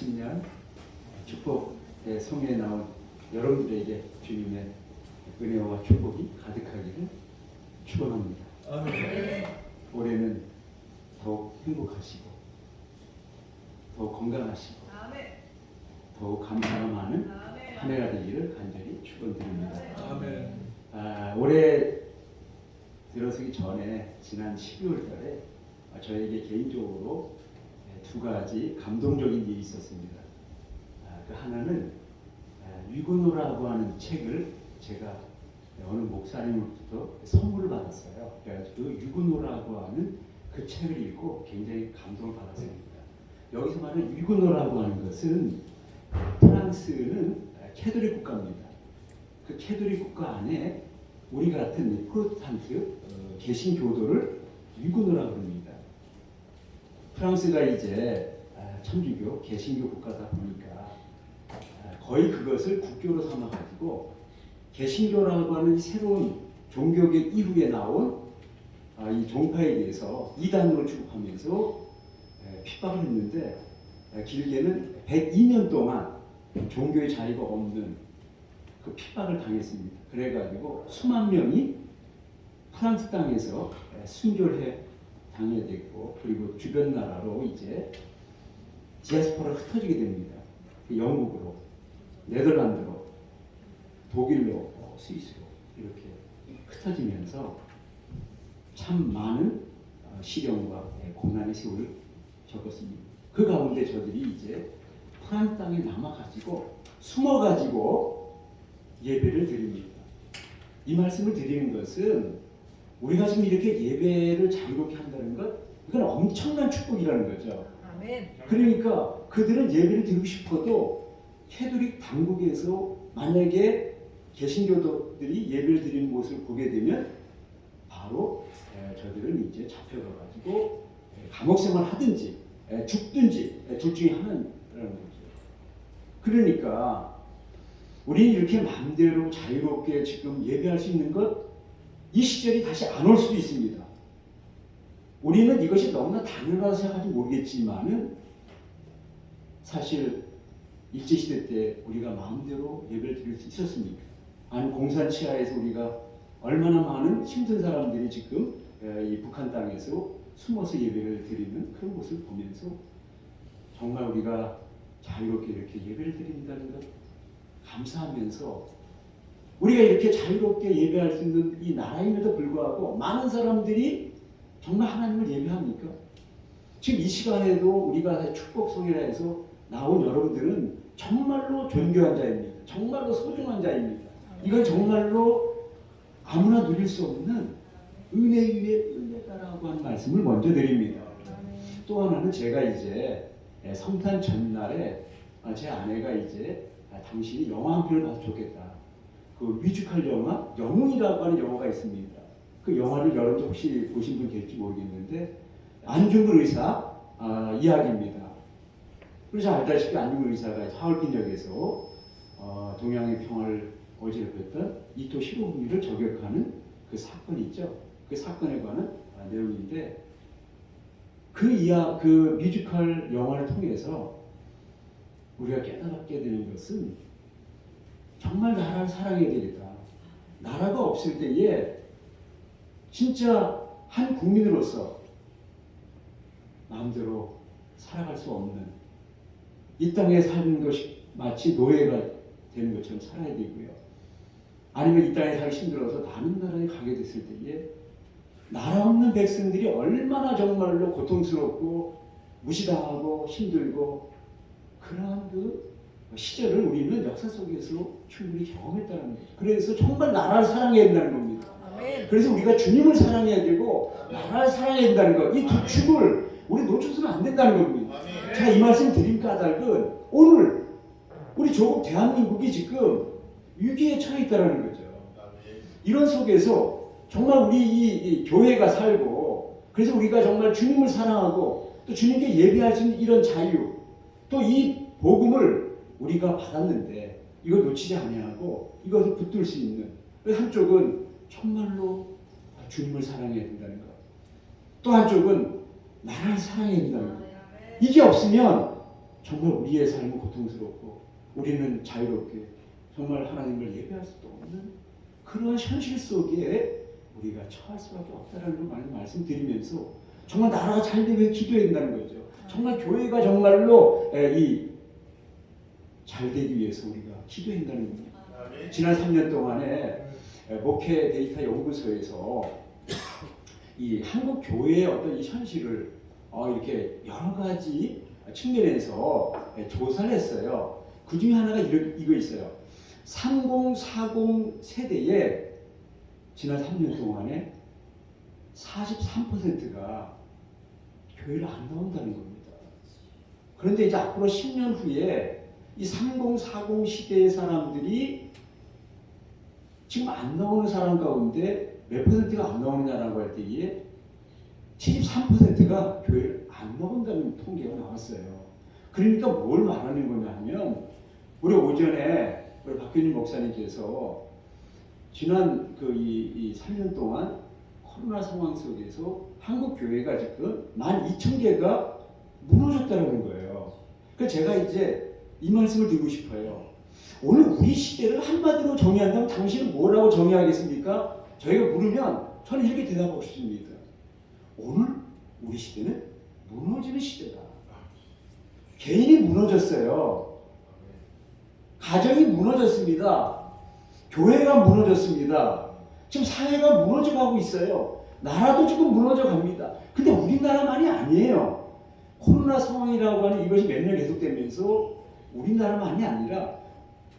2020년 축복의 성회에 나온 여러분들에게 주님의 은혜와 축복이 가득하기를 축원합니다. 올해는 더욱 행복하시고 더욱 건강하시고 더욱 감사가 많은 한 해가 되기를 간절히 축원드립니다. 올해 들어서기 전에 지난 12월 달에 저에게 개인적으로 두 가지 감동적인 일이 있었습니다. 그 하나는 위고노라고 하는 책을 제가 어느 목사님으로부터 선물을 받았어요. 그래가지고 그 위고노라고 하는 그 책을 읽고 굉장히 감동을 받았습니다. 여기서 말하는 위고노라고 하는 것은 프랑스는 캐톨릭 국가입니다. 그 캐톨릭 국가 안에 우리 같은 프로테스탄트 개신교도를 위고노라고 합니다. 프랑스가 이제 천주교 개신교 국가다 보니까 거의 그것을 국교로 삼아가지고 개신교라고 하는 새로운 종교계 이후에 나온 이 종파에 대해서 이단으로 취급하면서 핍박을 했는데 길게는 102년 동안 종교의 자유가 없는 그 핍박을 당했습니다. 그래가지고 수만 명이 프랑스 땅에서 순교를 당해야 됐고, 그리고 주변 나라로 이제 디아스포라가 흩어지게 됩니다. 영국으로, 네덜란드로, 독일로, 스위스로 이렇게 흩어지면서 참 많은 시련과 고난의 세월을 겪었습니다. 그 가운데 저들이 이제 프랑스 땅에 남아가지고 숨어가지고 예배를 드립니다. 이 말씀을 드리는 것은 우리가 지금 이렇게 예배를 자유롭게 한다는 것, 이건 엄청난 축복이라는 거죠. 아멘. 그러니까 그들은 예배를 드리고 싶어도 캐톨릭 당국에서 만약에 개신교도들이 예배를 드리는 모습을 보게 되면 바로 저들은 이제 잡혀가가지고 감옥 생활 하든지 죽든지 둘 중에 하나라는 거죠. 그러니까 우리는 이렇게 마음대로 자유롭게 지금 예배할 수 있는 것, 이 시절이 다시 안 올 수도 있습니다. 우리는 이것이 너무나 당연하다고 생각할지 모르겠지만은 사실 일제시대 때 우리가 마음대로 예배를 드릴 수 있었습니까? 아니 공산 치하에서 우리가 얼마나 많은 힘든 사람들이 지금 이 북한 땅에서 숨어서 예배를 드리는 그런 모습을 보면서 정말 우리가 자유롭게 이렇게 예배를 드린다는 것 감사하면서 우리가 이렇게 자유롭게 예배할 수 있는 이 나라임에도 불구하고 많은 사람들이 정말 하나님을 예배합니까? 지금 이 시간에도 우리가 축복 성회라 해서 나온 여러분들은 정말로 존귀한 자입니다. 정말로 소중한 자입니다. 이건 정말로 아무나 누릴 수 없는 은혜 위에 은혜다라고 하는 말씀을 먼저 드립니다. 또 하나는 제가 이제 성탄 전날에 제 아내가 이제 당신이 영화 한 편을 봐서 좋겠다. 그 뮤지컬 영화 영웅이라고 하는 영화가 있습니다. 그 영화를 여러분들 혹시 보신 분 계실지 모르겠는데 안중근 의사 이야기입니다. 그래서 알다시피 안중근 의사가 하얼빈역에서 동양의 평화를 어지럽혔던 이토 히로부미를 저격하는 그 사건이 있죠. 그 사건에 관한 내용인데 그 뮤지컬 영화를 통해서 우리가 깨달게 되는 것은 정말 나라를 사랑해야 되겠다. 나라가 없을 때에 진짜 한 국민으로서 마음대로 살아갈 수 없는 이 땅에 사는 것이 마치 노예가 되는 것처럼 살아야 되고요. 아니면 이 땅에 살기 힘들어서 다른 나라에 가게 됐을 때에 나라 없는 백성들이 얼마나 정말로 고통스럽고 무시당하고 힘들고 그러한 그 시절을 우리는 역사 속에서 충분히 경험했다는 거죠. 그래서 정말 나라를 사랑해야 된다는 겁니다. 그래서 우리가 주님을 사랑해야 되고 나라를 사랑해야 된다는 것, 이 두 축을 우리 놓쳐서는 안 된다는 겁니다. 제가 이 말씀 드린 까닭은 오늘 우리 조국 대한민국이 지금 위기에 처해 있다는 거죠. 이런 속에서 정말 우리 이 교회가 살고 그래서 우리가 정말 주님을 사랑하고 또 주님께 예배할 수 있는 이런 자유 또 이 복음을 우리가 받았는데 이걸 놓치지 아니하고 이것을 붙들 수 있는 한쪽은 정말로 주님을 사랑해야 된다는 것, 또 한쪽은 나라를 사랑해야 된다는 것. 이게 없으면 정말 우리의 삶은 고통스럽고 우리는 자유롭게 정말 하나님을 예배할 수도 없는 그런 현실 속에 우리가 처할 수밖에 없다라는 걸 말씀드리면서 정말 나라가 잘 되게 기도해야 된다는 거죠. 정말 교회가 정말로 잘 되기 위해서 우리가 기도해야 된다는 겁니다. 지난 3년 동안에 목회 데이터 연구소에서 이 한국 교회의 어떤 이 현실을 이렇게 여러 가지 측면에서 조사를 했어요. 그 중에 하나가 이거 있어요. 3040 세대에 지난 3년 동안에 43%가 교회를 안 나온다는 겁니다. 그런데 이제 앞으로 10년 후에 이 3040 시대의 사람들이 지금 안 나오는 사람 가운데 몇 퍼센트가 안 나오느냐라고 할 때에 73%가 교회를 안 나온다는 통계가 나왔어요. 그러니까 뭘 말하는 거냐 하면 우리 오전에 우리 박현진 목사님께서 지난 이 3년 동안 코로나 상황 속에서 한국 교회가 지금 12,000개가 무너졌다는 거예요. 그래서 제가 이제 이 말씀을 드리고 싶어요. 오늘 우리 시대를 한마디로 정의한다면 당신은 뭐라고 정의하겠습니까? 저희가 물으면 저는 이렇게 대답하고 싶습니다. 오늘 우리 시대는 무너지는 시대다. 개인이 무너졌어요. 가정이 무너졌습니다. 교회가 무너졌습니다. 지금 사회가 무너져가고 있어요. 나라도 지금 무너져갑니다. 근데 우리나라만이 아니에요. 코로나 상황이라고 하는 이것이 몇 년 계속되면서 우리나라만이 아니라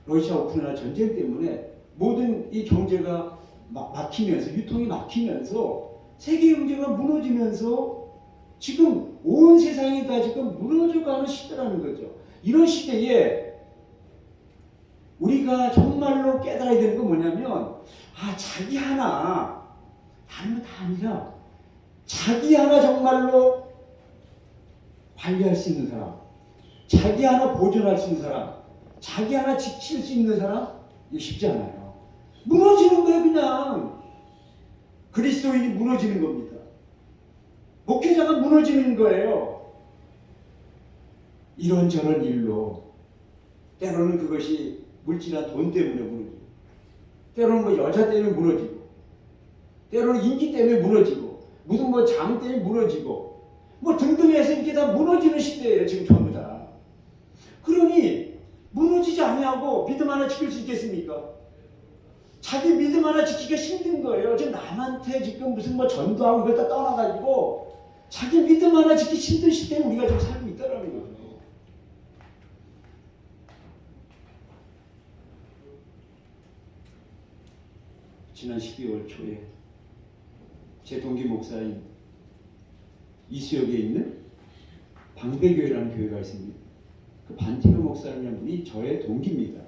러시아 우크라이나 전쟁 때문에 모든 이 경제가 막히면서 유통이 막히면서 세계 경제가 무너지면서 지금 온 세상이 다 지금 무너져가는 시대라는 거죠. 이런 시대에 우리가 정말로 깨달아야 되는 건 뭐냐면 자기 하나 다른 거 다 아니라 자기 하나 정말로 관리할 수 있는 사람, 자기 하나 보존할 수 있는 사람, 자기 하나 지킬 수 있는 사람 이게 쉽지 않아요. 무너지는 거예요. 그냥 그리스도인이 무너지는 겁니다. 목회자가 무너지는 거예요. 이런저런 일로 때로는 그것이 물질이나 돈 때문에 무너지고 때로는 뭐 여자 때문에 무너지고 때로는 인기 때문에 무너지고 무슨 뭐 장 때문에 무너지고 뭐 등등 해서 이게 다 무너지는 시대예요. 지금 전부 다. 그러니 무너지지 아니하고 믿음 하나 지킬 수 있겠습니까? 자기 믿음 하나 지키기가 힘든 거예요. 지금 남한테 지금 무슨 뭐 전도하고 이걸 다 떠나가지고 자기 믿음 하나 지키기 힘든 시대에 우리가 지금 살고 있다는 거예요. 지난 12월 초에 제 동기 목사인 이수역에 있는 방배교회라는 교회가 있습니다. 그 반티노 목사님이라는 분이 저의 동기입니다.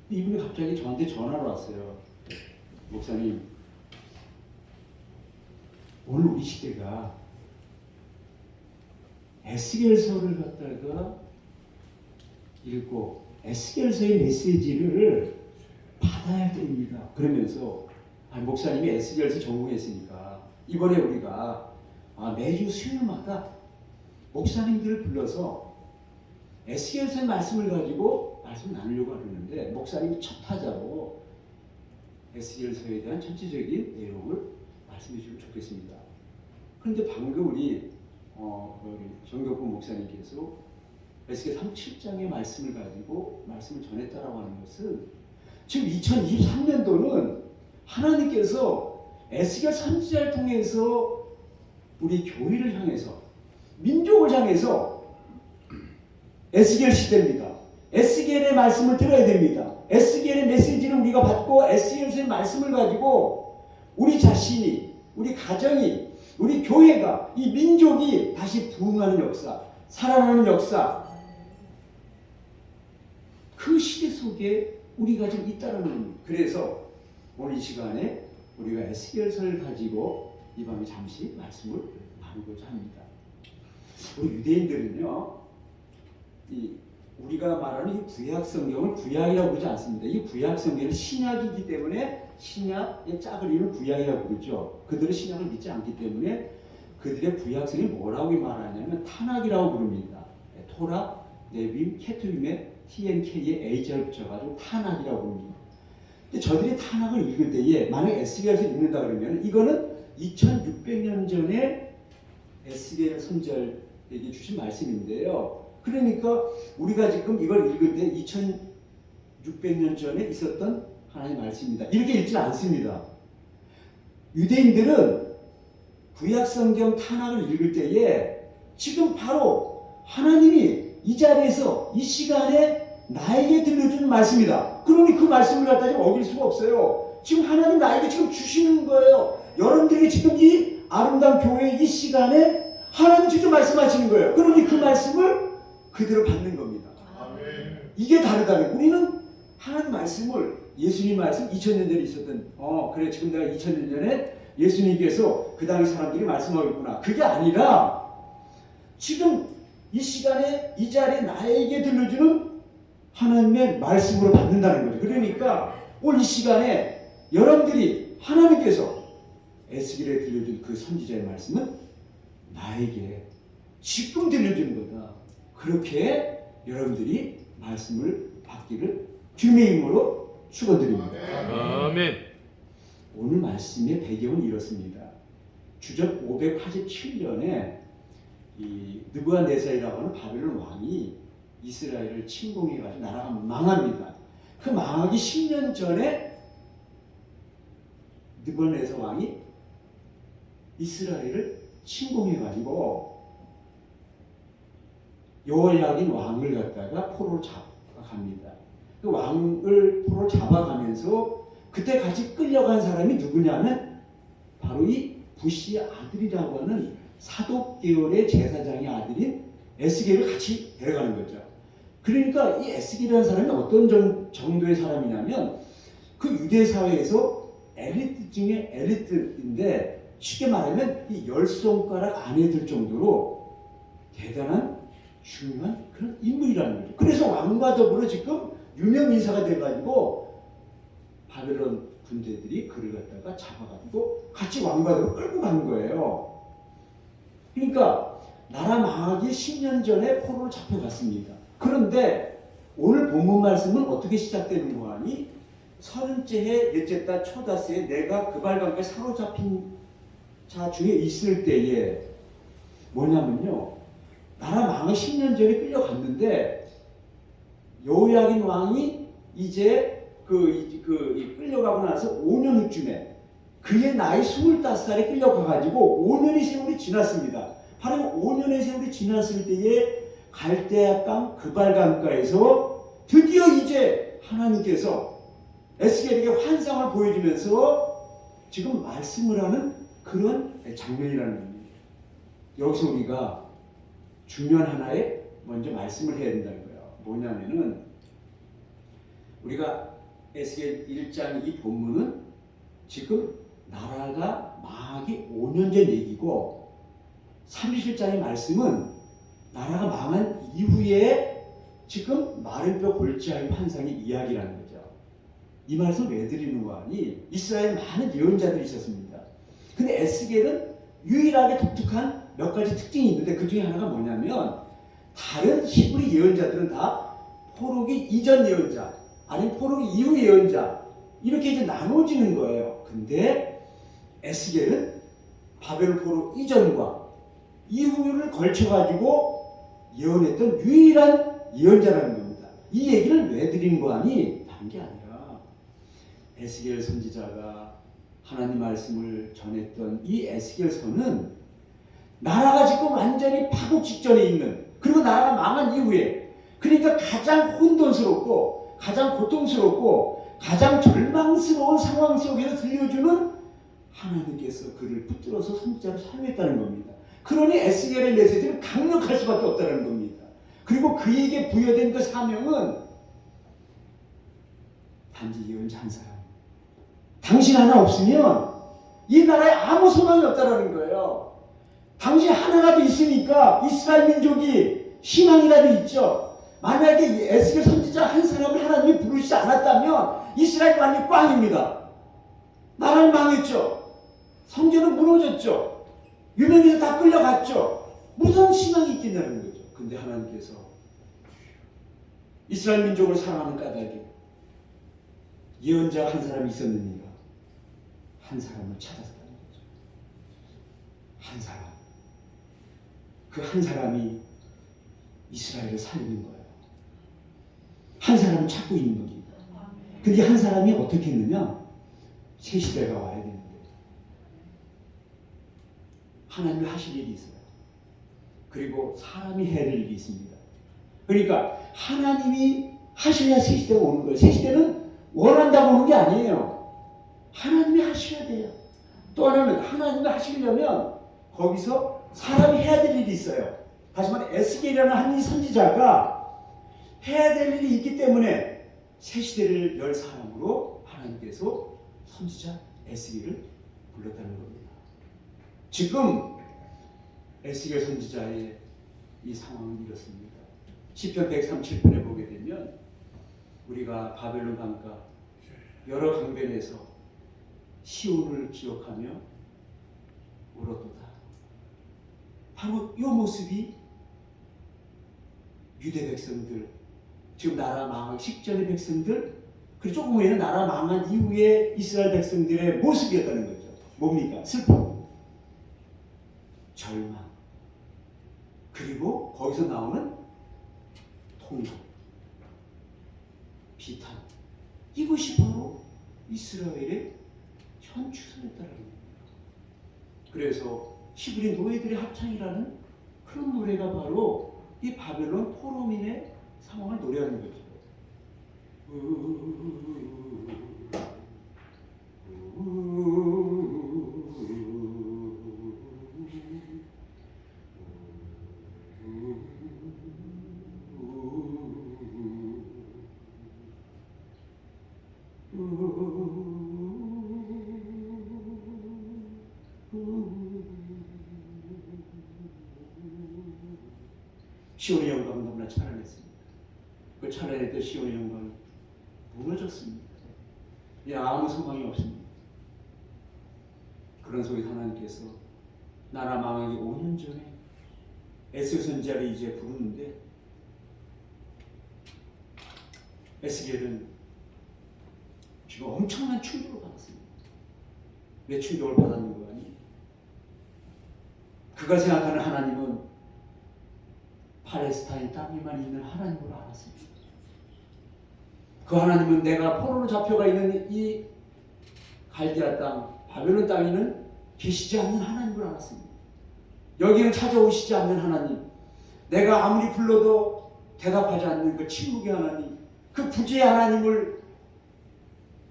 이분이 갑자기 저한테 전화를 왔어요. 목사님, 오늘 우리 시대가 에스겔서를 갖다가 읽고 에스겔서의 메시지를 받아야 할 때입니다. 그러면서 목사님이 에스겔서 전공했으니까 이번에 우리가 매주 수요일마다 목사님들을 불러서 에스겔서의 말씀을 가지고 말씀 나누려고 하는데 목사님이 첫 타자로 에스겔서에 대한 전체적인 내용을 말씀해 주시면 좋겠습니다. 그런데 방금 우리 정교훈 목사님께서 에스겔 37장의 말씀을 가지고 말씀을 전했다라고 하는 것은 지금 2023년도는 하나님께서 에스겔 선지자를 통해서 우리 교회를 향해서 민족을 향해서 에스겔 시대입니다. 에스겔의 말씀을 들어야 됩니다. 에스겔의 메시지를 우리가 받고 에스겔의 말씀을 가지고 우리 자신이, 우리 가정이, 우리 교회가, 이 민족이 다시 부흥하는 역사, 살아나는 역사, 그 시대 속에 우리가 지금 있다는 겁니다. 그래서 오늘 이 시간에 우리가 에스겔서를 가지고 이 밤에 잠시 말씀을 나누고자 합니다. 우리 유대인들은요, 우리가 말하는 이 구약 성경을 구약이라고 부르지 않습니다. 이 구약 성경은 신약이기 때문에 신약의 짝을 이루는 구약이라고 부르죠. 그들은 신약을 믿지 않기 때문에 그들의 구약 성경이 뭐라고 말하냐면 타낙이라고 부릅니다. 토라, 네빔, 케투빔의 TNK의 A자를 붙여가지고 탄악이라고 합니다. 근데 저들이 탄악을 읽을 때에 만약 에스겔에서 읽는다 그러면 이거는 2600년 전에 에스겔 선지자에게 주신 말씀인데요. 그러니까 우리가 지금 이걸 읽을 때 2600년 전에 있었던 하나님의 말씀입니다. 이렇게 읽지 않습니다. 유대인들은 구약성경 탄악을 읽을 때에 지금 바로 하나님이 이 자리에서 이 시간에 나에게 들려주는 말씀이다. 그러니 그 말씀을 갖다 지금 어길 수가 없어요. 지금 하나님 나에게 지금 주시는 거예요. 여러분들에게 지금 이 아름다운 교회의 이 시간에 하나님 직접 말씀하시는 거예요. 그러니 그 말씀을 그대로 받는 겁니다. 이게 다르다는 거예요. 우리는 하나님 말씀을 예수님 말씀 2000년 전에 있었던 그래 지금 내가 2000년 전에 예수님께서 그 당시 사람들이 말씀하고 있구나. 그게 아니라 지금 이 시간에 이 자리에 나에게 들려주는 하나님의 말씀으로 받는다는 거죠. 그러니까 오늘 이 시간에 여러분들이 하나님께서 에스겔에 들려준 그 선지자의 말씀은 나에게 지금 들려주는 거다. 그렇게 여러분들이 말씀을 받기를 주님의 이름으로 축원드립니다. 아멘. 오늘 말씀의 배경은 이렇습니다. 주적 587년에 이 느부갓네살이라고 하는 바벨론 왕이 이스라엘을 침공해가지고 나라가 망합니다. 그 망하기 10년 전에 느부갓네살 왕이 이스라엘을 침공해가지고 여호야긴 왕을 갖다가 포로로 잡아갑니다. 그 왕을 포로로 잡아가면서 그때 같이 끌려간 사람이 누구냐면 바로 이 부시의 아들이라고 하는 사독 계열의 제사장의 아들인 에스겔을 같이 데려가는 거죠. 그러니까 이 에스겔이라는 사람이 어떤 정도의 사람이냐면 그 유대 사회에서 엘리트 중에 엘리트인데 쉽게 말하면 이 10손가락 안에 들 정도로 대단한 중요한 그런 인물이라는 거죠. 그래서 왕과 더불어 지금 유명 인사가 돼가지고 바벨론 군대들이 그를 갖다가 잡아가지고 같이 왕과 더불어 끌고 간 거예요. 그러니까 나라 망하기 10년 전에 포로로 잡혀갔습니다. 그런데 오늘 본문 말씀은 어떻게 시작되는 거 아니? 30째 해 넷째 달 초다스에 내가 그발강가에 사로잡힌 자 중에 있을 때에 뭐냐면요. 나라 망하기 10년 전에 끌려갔는데 여호야긴 왕이 이제 끌려가고 나서 5년 후쯤에 그의 나이 25살에 끌려가가지고 5년의 세월이 지났습니다. 바로 5년의 세월이 지났을 때에 갈대아 땅 그발강가에서 드디어 이제 하나님께서 에스겔에게 환상을 보여주면서 지금 말씀을 하는 그런 장면이라는 겁니다. 여기서 우리가 중요한 하나의 먼저 말씀을 해야 된다는 거예요. 뭐냐면은 우리가 에스겔 1장 이 본문은 지금 나라가 망하기 5년 전 얘기고 37장의 말씀은 나라가 망한 이후에 지금 마른 뼈 골지 아닌 환상의 이야기라는 거죠. 이 말씀 왜 드리는 거 아니? 이스라엘에 많은 예언자들이 있었습니다. 근데 에스겔은 유일하게 독특한 몇 가지 특징이 있는데 그 중에 하나가 뭐냐면 다른 히브리 예언자들은 다 포로기 이전 예언자 아니면 포로기 이후 예언자 이렇게 이제 나눠지는 거예요. 근데 에스겔은 바벨론 포로 이전과 이후를 걸쳐가지고 예언했던 유일한 예언자라는 겁니다. 이 얘기를 왜 드리는 거 아니? 다른 게 아니라 에스겔 선지자가 하나님 말씀을 전했던 이 에스겔서는 나라가 지금 완전히 파국 직전에 있는 그리고 나라가 망한 이후에 그러니까 가장 혼돈스럽고 가장 고통스럽고 가장 절망스러운 상황 속에서 들려주는 하나님께서 그를 붙들어서 선지자로 사용했다는 겁니다. 그러니 에스겔의 메시지는 강력할 수밖에 없다는 겁니다. 그리고 그에게 부여된 그 사명은 단지 예언자 한 사람. 당신 하나 없으면 이 나라에 아무 소망이 없다는 거예요. 당신 하나라도 있으니까 이스라엘 민족이 희망이라도 있죠. 만약에 에스겔 선지자 한 사람을 하나님이 부르시지 않았다면 이스라엘 완전히 꽝입니다. 나라는 망했죠. 성전은 무너졌죠. 유명해서 다 끌려갔죠. 무슨 희망이 있겠냐는 거죠. 근데 하나님께서 이스라엘 민족을 사랑하는 까닭에 예언자 한 사람이 있었느니라. 한 사람을 찾았다는 거죠. 한 사람. 그 한 사람이 이스라엘을 살리는 거예요. 한 사람을 찾고 있는 겁니다. 근데 한 사람이 어떻게 했느냐? 새 시대가 와야 되는데 하나님이 하실 일이 있어요. 그리고 사람이 해야 될 일이 있습니다. 그러니까 하나님이 하셔야 새 시대가 오는 거예요. 새 시대는 원한다고 오는 게 아니에요. 하나님이 하셔야 돼요. 또 하나는 하나님이 하시려면 거기서 사람이 해야 될 일이 있어요. 다시 말해 에스겔이라는 한 선지자가 해야 될 일이 있기 때문에 새 시대를 열 사람으로 하나님께서 선지자 에스겔을 불렀다는 겁니다. 지금 에스겔 선지자의 이 상황은 이렇습니다. 시편 137편에 보게 되면 우리가 바벨론 강가 여러 강변에서 시온을 기억하며 울었도다. 바로 이 모습이 유대 백성들, 지금 나라 망하기 직전의 백성들, 그리고 조금 후에는 나라 망한 이후에 이스라엘 백성들의 모습이었다는 거죠. 뭡니까? 슬픔, 절망, 그리고 거기서 나오는 통곡, 비탄. 이것이 바로 이스라엘의 현 추세였다는 겁니다. 그래서 히브리 노예들의 합창이라는 그런 노래가 바로 이 바벨론 포로민의 상황을 노래하는 거죠. 시온의 영광은 너무나 찬란했습니다. 그 찬란했던 시온의 영광이 무너졌습니다. 아무 소망이 없습니다. 그런 속에서 하나님께서 나라 망하기 5년 전에 에스겔 선지자를 이제 부르는데 에스겔은 지금 엄청난 충격을 받았습니다. 왜 충격을 받았는 거 아니? 그가 생각하는 하나님은 팔레스타인 땅에만 있는 하나님으로 알았습니다. 그 하나님은 내가 포로로 잡혀가 있는 이 갈대아 땅, 바벨론 땅에는 계시지 않는 하나님으로 알았습니다. 여기는 찾아오시지 않는 하나님, 내가 아무리 불러도 대답하지 않는 그 침묵의 하나님, 그 부재의 하나님을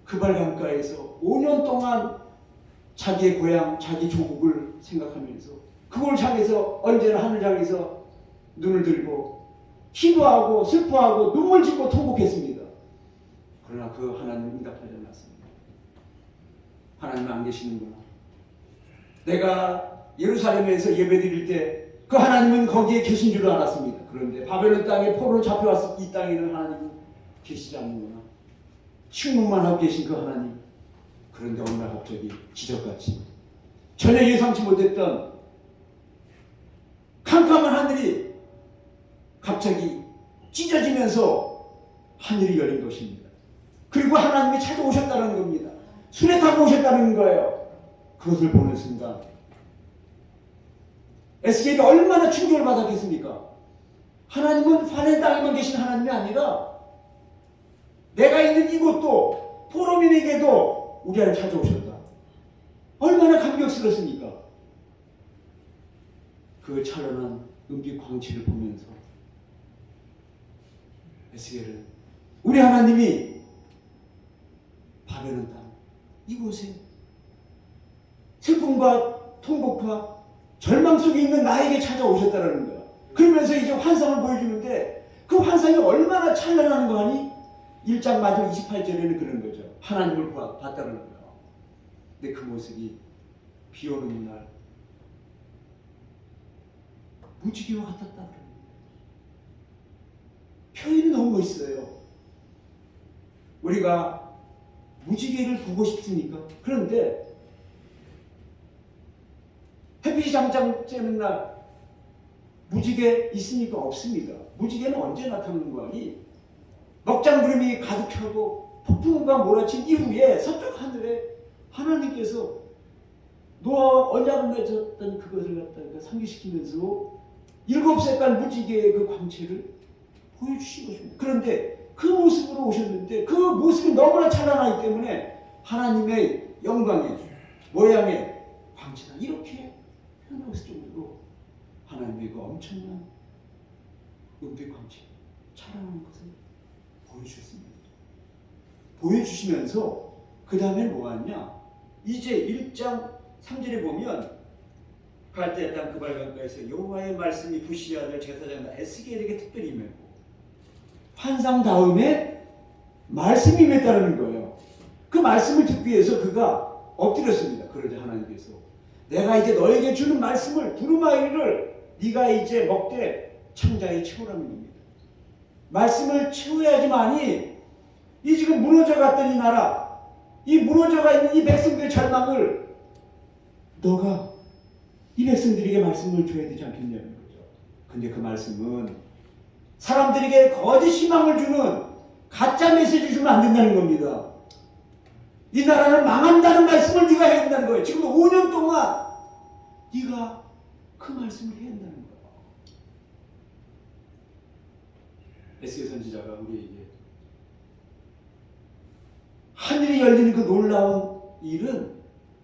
그발 강가에서 5년 동안 자기의 고향, 자기 조국을 생각하면서 그걸 향해서 언제나 하늘 향해서 눈을 들고 기도하고 슬퍼하고 눈물 짓고 통곡했습니다. 그러나 그 하나님은 응답하지 않았습니다. 하나님은 안 계시는구나. 내가 예루살렘에서 예배드릴 때 그 하나님은 거기에 계신 줄 알았습니다. 그런데 바벨론 땅에 포로로 잡혀왔을 이 땅에는 하나님은 계시지 않는구나. 침묵만 하고 계신 그 하나님. 그런데 어느 날 갑자기 기적같이 전혀 예상치 못했던 캄캄한 하늘이 갑자기 찢어지면서 하늘이 열린 것입니다. 그리고 하나님이 찾아오셨다는 겁니다. 수레 타고 오셨다는 거예요. 그것을 보는 순간 에스겔이 얼마나 충격을 받았겠습니까? 하나님은 파란 땅에만 계신 하나님이 아니라 내가 있는 이곳도 포로민에게도 우리 안에 찾아오셨다. 얼마나 감격스럽습니까? 그 찬란한 은빛 광채를 보면서 에스겔은 우리 하나님이 바벨론 땅 이곳에 슬픔과 통곡과 절망 속에 있는 나에게 찾아오셨다는 거야. 그러면서 이제 환상을 보여주는데 그 환상이 얼마나 찬란한 거 아니? 1장 마지막 28절에는 그런 거죠. 하나님을 봤다는 거예요. 근데 그 모습이 비 오는 날 무지개와 같았다 그래요. 표현이 너무 멋있어요. 우리가 무지개를 보고 싶습니까? 그런데 햇빛이 잠잠 쬐는 날 무지개 있습니까? 없습니다. 무지개는 언제 나타나는 거 아니? 먹장구름이 가득하고 폭풍우가 몰아친 이후에 서쪽 하늘에 하나님께서 노아와 언약을 맺었던 그것을 갖다가 상기시키면서 7색깔 무지개의 그 광채를 보여주신 것입니다. 그런데 그 모습으로 오셨는데 그 모습이 너무나 찬란하기 때문에 하나님의 영광의 모양의 광채가 이렇게 표현하고 있을 정도로 하나님의 그 엄청난 은빛 광채, 찬란한 것을 보여주셨습니다. 보여주시면서 그 다음에 뭐가 있냐? 이제 1장 3절에 보면 갈대아 땅 그발강가에서 여호와의 말씀이 부시의 아들 제사장 에스겔에게 특별히 임했고 환상 다음에 말씀이 임했다는 거예요. 그 말씀을 듣기 위해서 그가 엎드렸습니다. 그러자 하나님께서 내가 이제 너에게 주는 말씀을 두루마리를 네가 이제 먹되 창자에 채우라는 겁니다. 말씀을 채워야지만이 이 지금 무너져갔던 이 나라, 이 무너져가 있는 이 백성들의 절망을 너가 이 백성들에게 말씀을 줘야 되지 않겠냐는 거죠. 근데 그 말씀은 사람들에게 거짓 희망을 주는 가짜 메시지 주면 안 된다는 겁니다. 이 나라는 망한다는 말씀을 네가 해야 된다는 거예요. 지금 5년 동안 네가 그 말씀을 해야 된다는 거예요. 에스겔 선지자가 우리에게 하늘이 열리는 그 놀라운 일은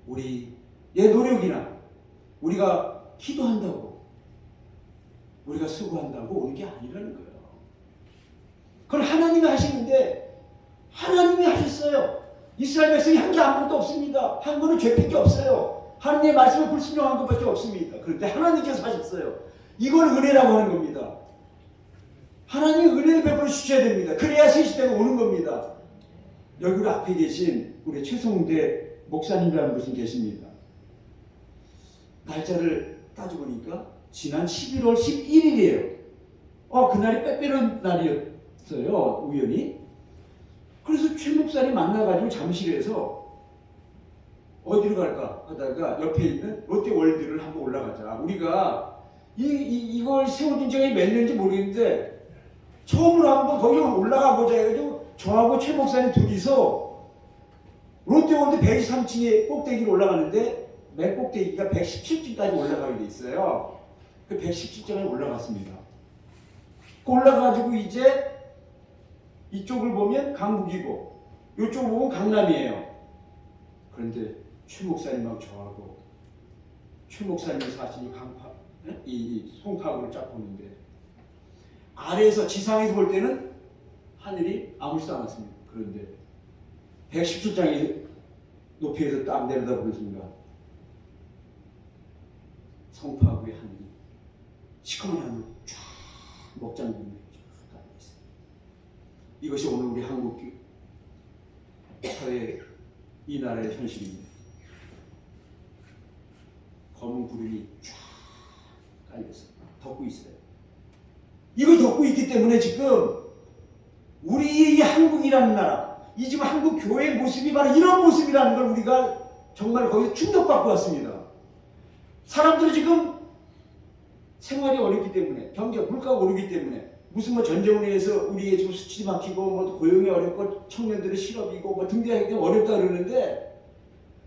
우리의 노력이나 우리가 기도한다고 우리가 수고한다고 오는 게 아니라는 거예요. 그걸 하나님이 하시는데 하나님이 하셨어요. 이스라엘 백성이 한 게 아무것도 없습니다. 한 거는 죄밖에 없어요. 하나님의 말씀을 불순종한 것밖에 없습니다. 그런데 하나님께서 하셨어요. 이걸 은혜라고 하는 겁니다. 하나님이 은혜를 베풀어 주셔야 됩니다. 그래야 새 시대가 오는 겁니다. 여기 우리 앞에 계신 우리 최성대 목사님이라는 분이 계십니다. 날짜를 따져보니까 지난 11월 11일이에요. 그날이 빼빼른 날이었어요. 우연히. 그래서 최 목사님 만나가지고 잠실에서 어디로 갈까 하다가 옆에 있는 롯데월드를 한번 올라가자. 우리가 이걸 세워진 지가 몇 년인지 모르겠는데 처음으로 한번 거기 올라가 보자 해가지고 저하고 최 목사님 둘이서 롯데월드 123층에 꼭대기로 올라가는데 맨 꼭대기가 117층까지 올라가게 돼 있어요. 그 117층에 올라갔습니다. 올라가가지고 이제 이쪽을 보면 강북이고 이쪽을 보면 강남이에요. 그런데 최 목사님하고 저하고 최 목사님이 사실 이 송파구를 쫙 보는데 아래에서 지상에서 볼 때는 하늘이 아무렇지도 않았습니다. 그런데 117장의 높이에서 딱 내려다보는 순간 송파구의 하늘이 시커먼 하늘 쫙 먹장구름이 쫙 깔려있어요. 이것이 오늘 우리 한국 사회 이 나라의 현실입니다. 검은 구름이 쫙 깔려있어요. 덮고 있어요. 이걸 덮고 있기 때문에 지금 우리 이 한국이라는 나라, 이 지금 한국 교회의 모습이 바로 이런 모습이라는 걸 우리가 정말 거기서 충격받고 왔습니다. 사람들이 지금 생활이 어렵기 때문에, 물가가 오르기 때문에, 무슨 전쟁으로 해서 우리의 지금 수출이 막히고, 고용이 어렵고, 청년들의 실업이고, 등대하기 어렵다 그러는데,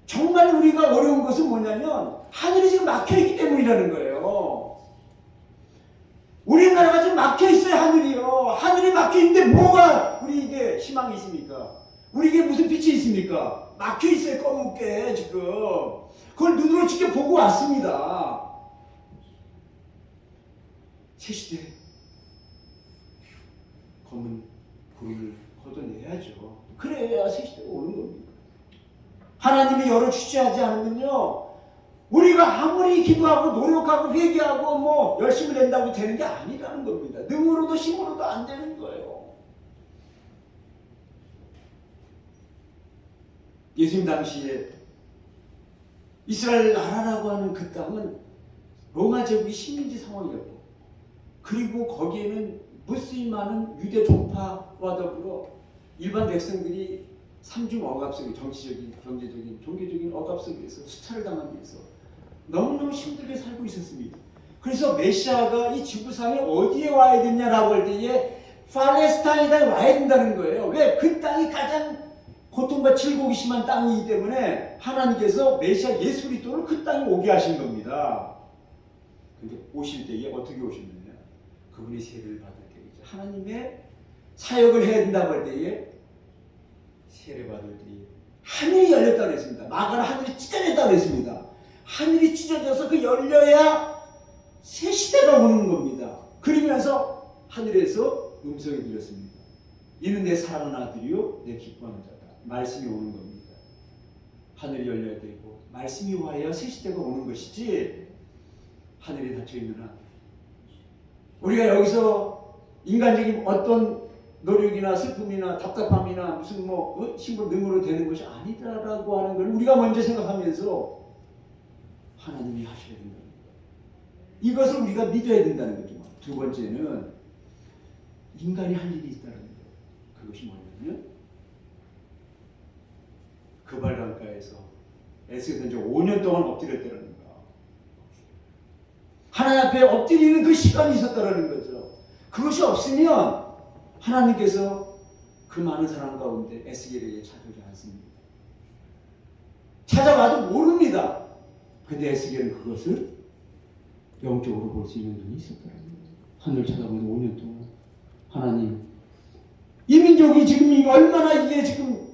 정말 우리가 어려운 것은 뭐냐면, 하늘이 지금 막혀있기 때문이라는 거예요. 우리나라가 지금 막혀있어요, 하늘이요. 하늘이 막혀있는데 뭐가 우리에게 희망이 있습니까? 우리에게 무슨 빛이 있습니까? 막혀있어요, 검게 지금. 그걸 눈으로 직접 보고 왔습니다. 새 시대 검은 구름을 걷어내야죠. 그래야 새 시대가 오는 겁니다. 하나님이 열어주지 않으면요, 우리가 아무리 기도하고 노력하고 회개하고 열심히 낸다고 되는 게 아니라는 겁니다. 능으로도 힘으로도 안 되는 거예요. 예수님 당시에 이스라엘 나라라고 하는 그 땅은 로마 제국이 식민지 상황이었고, 그리고 거기에는 무수히 많은 유대 종파와 더불어 일반 백성들이 삼중 억압 속에 정치적인, 경제적인, 종교적인 억압 속에서 수차를 당하기 위해서 너무너무 힘들게 살고 있었습니다. 그래서 메시아가 이 지구상에 어디에 와야 되냐라고 할 때에 팔레스타인에 와야 된다는 거예요. 왜? 그 땅이 가장 고통과 질곡이 심한 땅이기 때문에 하나님께서 메시아 예수 그리스도를 그 땅에 오게 하신 겁니다. 근데 오실 때에 어떻게 오셨느냐? 그분이 세례를 받을 때이죠. 하나님의 사역을 해야 된다고 할 때에 세례 받을 때에 하늘이 열렸다고 했습니다. 마가는 하늘이 찢어졌다고 했습니다. 하늘이 찢어져서 그 열려야 새 시대가 오는 겁니다. 그러면서 하늘에서 음성이 들렸습니다. 이는 내 사랑하는 아들이요 내 기뻐하는 자다. 말씀이 오는 겁니다. 하늘이 열려야 되고 말씀이 와야 새 시대가 오는 것이지 하늘이 닫혀있는 한 우리가 여기서 인간적인 어떤 노력이나 슬픔이나 답답함이나 무슨 힘으로 능으로 되는 것이 아니다라고 하는 걸 우리가 먼저 생각하면서 하나님이 하셔야 된다는 거예요. 이것을 우리가 믿어야 된다는 거죠. 두 번째는 인간이 할 일이 있다는 거예요. 그것이 뭐냐면 그발강가에서 에스겔 선지자 5년 동안 엎드렸다는 거예요. 하나님 앞에 엎드리는 그 시간이 있었다는 거죠. 그것이 없으면 하나님께서 그 많은 사람 가운데 에스겔에게 찾아오지 않습니다. 찾아와도 모릅니다. 근데 에스겔은 그것을 영적으로 볼 수 있는 눈이 있었다는 거예요. 하늘을 찾아보는 5년 동안 하나님 이 민족이 지금 얼마나 이게 지금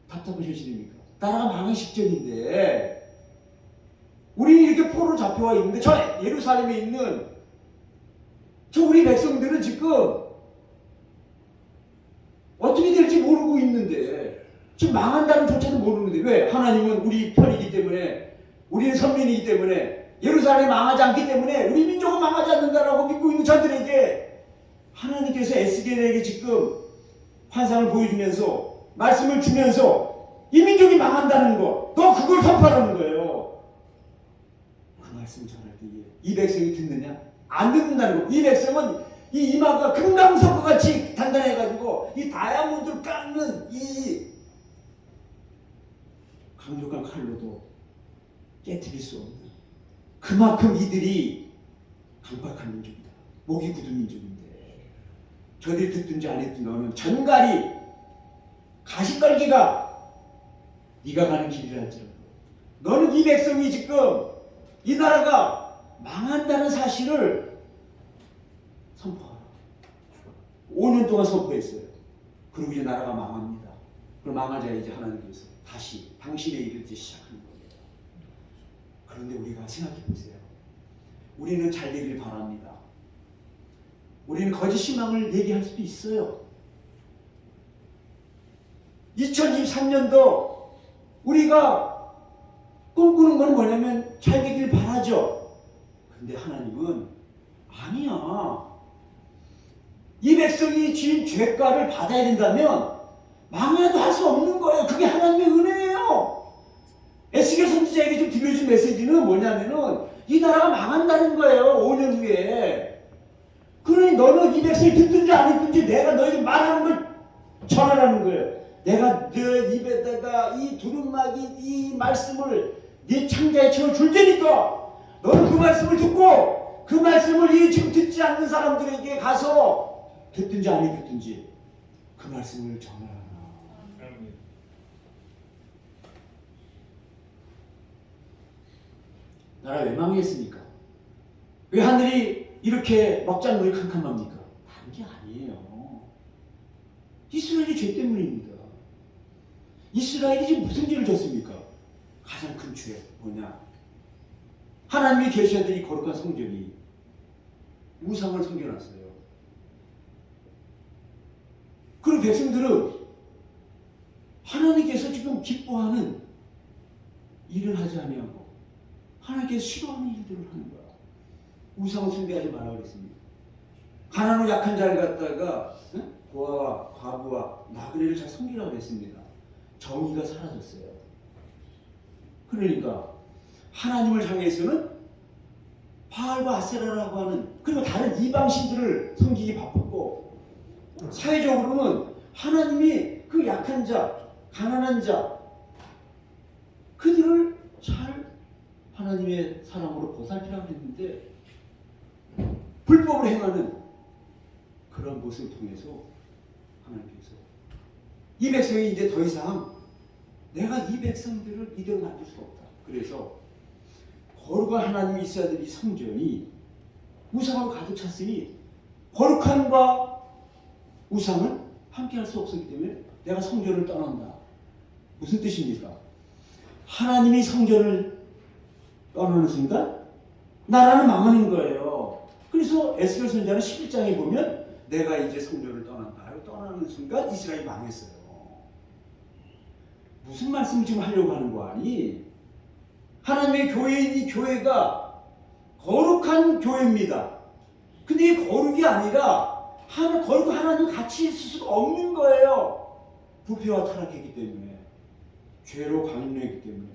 답답하셔지니까 나라가 망한 직전인데 우리 이렇게 포로로 잡혀와 있는데 저 예루살렘에 있는 저 우리 백성들은 지금 어떻게 될지 모르고 있는데 지금 망한다는 조차도 모르는데 왜? 하나님은 우리 편이기 때문에 우리는 선민이기 때문에 예루살렘이 망하지 않기 때문에 우리 민족은 망하지 않는다라고 믿고 있는 저들에게 하나님께서 에스겔에게 지금 환상을 보여주면서 말씀을 주면서 이 민족이 망한다는 거 너 그걸 선포하라는 거예요. 그 말씀을 전할 때에 이 백성이 듣느냐? 안 듣는다는 거. 이 백성은 이 이마가 금강석과 같이 단단해가지고 이 다이아몬드를 깎는 이 강력한 칼로도 깨트릴 수 없는 그만큼 이들이 강박한 민족이다. 목이 굳은 민족인데 저들이 듣든지 안 듣든지 너는 전갈이 가시떨기가 네가 가는 길이라 할지라도 너는 이 백성이 지금 이 나라가 망한다는 사실을 선포하라. 5년 동안 선포했어요. 그리고 이제 나라가 망합니다. 그럼 망하자 이제 하나님께서 다시 당신의 일을 이제 시작하는 겁니다. 그런데 우리가 생각해 보세요. 우리는 잘 되길 바랍니다. 우리는 거짓 희망을 얘기할 수도 있어요. 2023년도 우리가 꿈꾸는 건 뭐냐면 잘 되길 바라죠. 근데 하나님은 아니야. 이 백성이 지은 죄가를 받아야 된다면 망해도 할 수 없는 거예요. 그게 하나님의 은혜예요. 에스겔 선지자에게 좀 들려준 메시지는 뭐냐면은 이 나라가 망한다는 거예요. 5년 후에. 그러니 너는 이 백성이 듣든지 안 듣든지 내가 너에게 말하는 걸 전하라는 거예요. 내가 네 입에다가 이 두루마기 이 말씀을 네 창자에 채워 줄 테니까 너는 그 말씀을 듣고 그 말씀을 이 지금 듣지 않는 사람들에게 가서 듣든지 안 듣든지 그 말씀을 전하라. 나라 왜 망했습니까? 왜 하늘이 이렇게 먹장물이 캄캄합니까? 다른 게 아니에요. 이스라엘이 죄 때문입니다. 이스라엘이 지금 무슨 죄를 졌습니까? 가장 큰 죄 뭐냐? 하나님이 계셔야 될 이 거룩한 성전이 우상을 섬겨놨어요. 그리고 백성들은 하나님께서 지금 기뻐하는 일을 하지 아니하고 하나님께서 싫어하는 일들을 하는 거야. 우상을 숭배하지 말라고 그랬습니다. 가난하고 약한 자를 갖다가 고아와 과부와 나그네를 잘 섬기라고 그랬습니다. 정의가 사라졌어요. 그러니까 하나님을 향해서는 바알과 아세라라고 하는 그리고 다른 이방신들을 섬기기 바빴고 사회적으로는 하나님이 그 약한 자, 가난한 자 그들을 잘 하나님의 사랑으로 보살피라고 했는데 불법을 행하는 그 그런 모습을 통해서 하나님께서 이 백성이 이제 더 이상 내가 이 백성들을 이대로 놔둘 수 없다. 그래서 거룩한 하나님이 있어야 될 이 성전이 우상으로 가득 찼으니 거룩함과 우상은 함께할 수 없었기 때문에 내가 성전을 떠난다. 무슨 뜻입니까? 하나님이 성전을 떠나는 순간 나라는 망하는 거예요. 그래서 에스겔 선지자는 11장에 보면 내가 이제 성전을 떠난다 하고 떠나는 순간 이스라엘이 망했어요. 무슨 말씀을 지금 하려고 하는 거 아니? 하나님의 교회인 이 교회가 거룩한 교회입니다. 근데 이 거룩이 아니라 거룩한 하나님 같이 있을 수가 없는 거예요. 부패와 타락했기 때문에, 죄로 관영했기 때문에.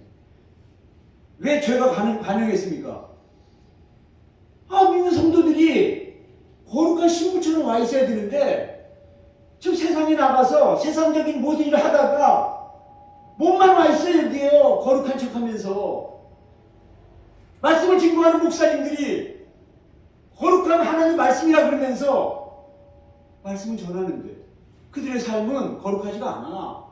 왜 죄가 관영했습니까? 믿는 성도들이 거룩한 신부처럼 와 있어야 되는데 지금 세상에 나가서 세상적인 모든 일을 하다가 몸만 와 있어요. 여기에요. 거룩한 척하면서 말씀을 증거하는 목사님들이 거룩한 하나님 말씀이라 그러면서 말씀을 전하는데 그들의 삶은 거룩하지가 않아.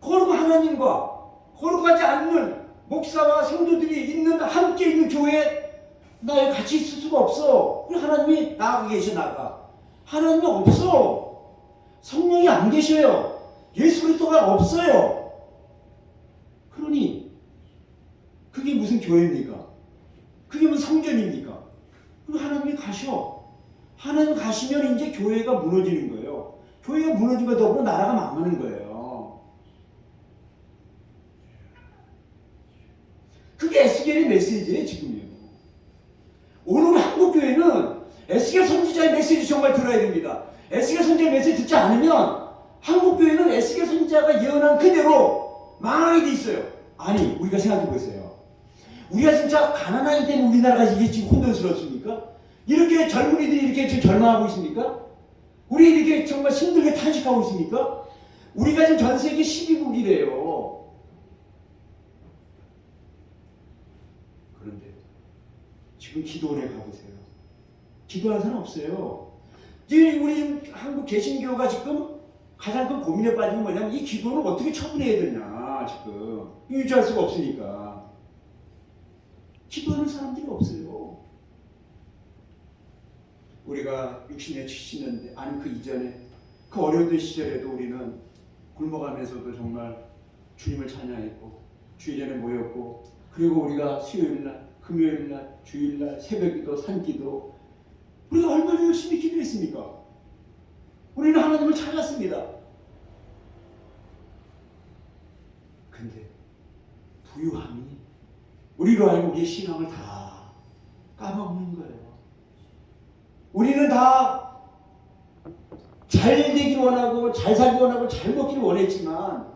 거룩한 하나님과 거룩하지 않는 목사와 성도들이 있는 함께 있는 교회에 나에 같이 있을 수가 없어. 하나님이 나가 계셔. 하나님이 없어. 성령이 안 계셔요. 예수 그리스도가 없어요. 그러니 그게 무슨 교회입니까? 그게 무슨 성전입니까? 그럼 하나님이 가셔. 하나님 가시면 이제 교회가 무너지는 거예요. 교회가 무너지고 더불어 나라가 망하는 거예요. 그게 에스겔의 메시지예요. 지금요. 오늘 한국교회는 에스겔 선지자의 메시지 정말 들어야 됩니다. 에스겔 선지자의 메시지 듣지 않으면 한국교회는 에스겔 선지자가 예언한 그대로 망하게 돼 있어요. 아니, 우리가 생각해 보세요. 우리가 진짜 가난하기 때문에 우리나라가 이게 지금 혼돈스럽습니까? 이렇게 젊은이들이 이렇게 지금 절망하고 있습니까? 우리 이렇게 정말 힘들게 탄식하고 있습니까? 우리가 지금 전 세계 12국이래요. 그런데 지금 기도원에 가보세요. 기도하는 사람 없어요. 지금 우리 한국 개신교가 지금 가장 큰 고민에 빠지는 뭐냐면 이 기도는 어떻게 처분해야 되냐. 지금 유지할 수가 없으니까 기도하는 사람들이 없어요. 우리가 60년, 70년대 아니 그 이전에 그 어려운 시절에도 우리는 굶어가면서도 정말 주님을 찬양했고 주일전에 모였고 그리고 우리가 수요일날, 금요일날, 주일날 새벽기도, 산기도 우리가 얼마나 열심히 기도했습니까? 우리는 하나님을 찾았습니다. 근데 부유함이 우리로 알고 우리의 신앙을 다 까먹는 거예요. 우리는 다 잘 되길 원하고 잘 살기 원하고 잘 먹기를 원했지만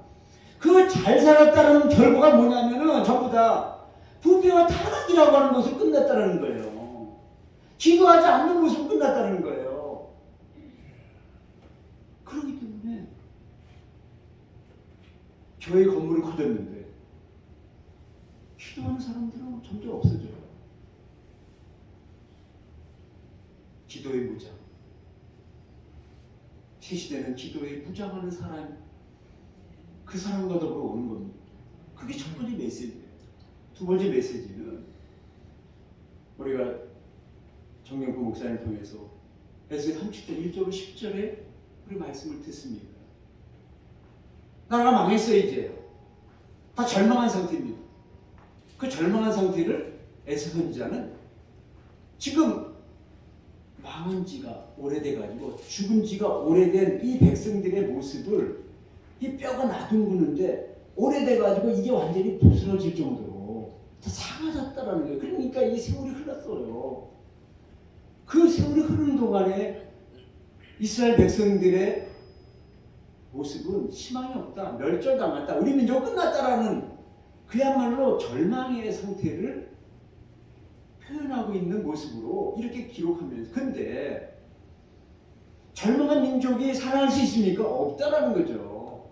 그 잘 살았다는 결과가 뭐냐면은 전부 다 부패와 타락이라고 하는 것으로 끝났다는 거예요. 기도하지 않는 모습으로 끝났다는 거예요. 그렇기 때문에 교회 건물을 거뒀는데 기도하는 사람들은 점점 없어져요. 기도의 무장. 새 시대는 기도에 무장하는 사람, 그 사람과 더불어 오는 겁니다. 그게 첫 번째 메시지예요. 두 번째 메시지는 우리가 정경구 목사님을 통해서 에스겔 37장 1절로 10절에 우리 말씀을 듣습니다. 나라가 망했어요. 이제 다 절망한 상태입니다. 그 절망한 상태를 에스겔 선지자는 지금 망한 지가 오래돼가지고 죽은 지가 오래된 이 백성들의 모습을 이 뼈가 나둥그는데 오래돼가지고 이게 완전히 부스러질 정도로 다 사라졌다라는 거예요. 그러니까 이 세월이 흘렀어요. 그 세월이 흐르는 동안에 이스라엘 백성들의 모습은 희망이 없다, 멸절당했다, 우리 민족 끝났다라는 그야말로 절망의 상태를 표현하고 있는 모습으로 이렇게 기록하면서 근데 절망한 민족이 살아날 수 있습니까? 없다라는 거죠.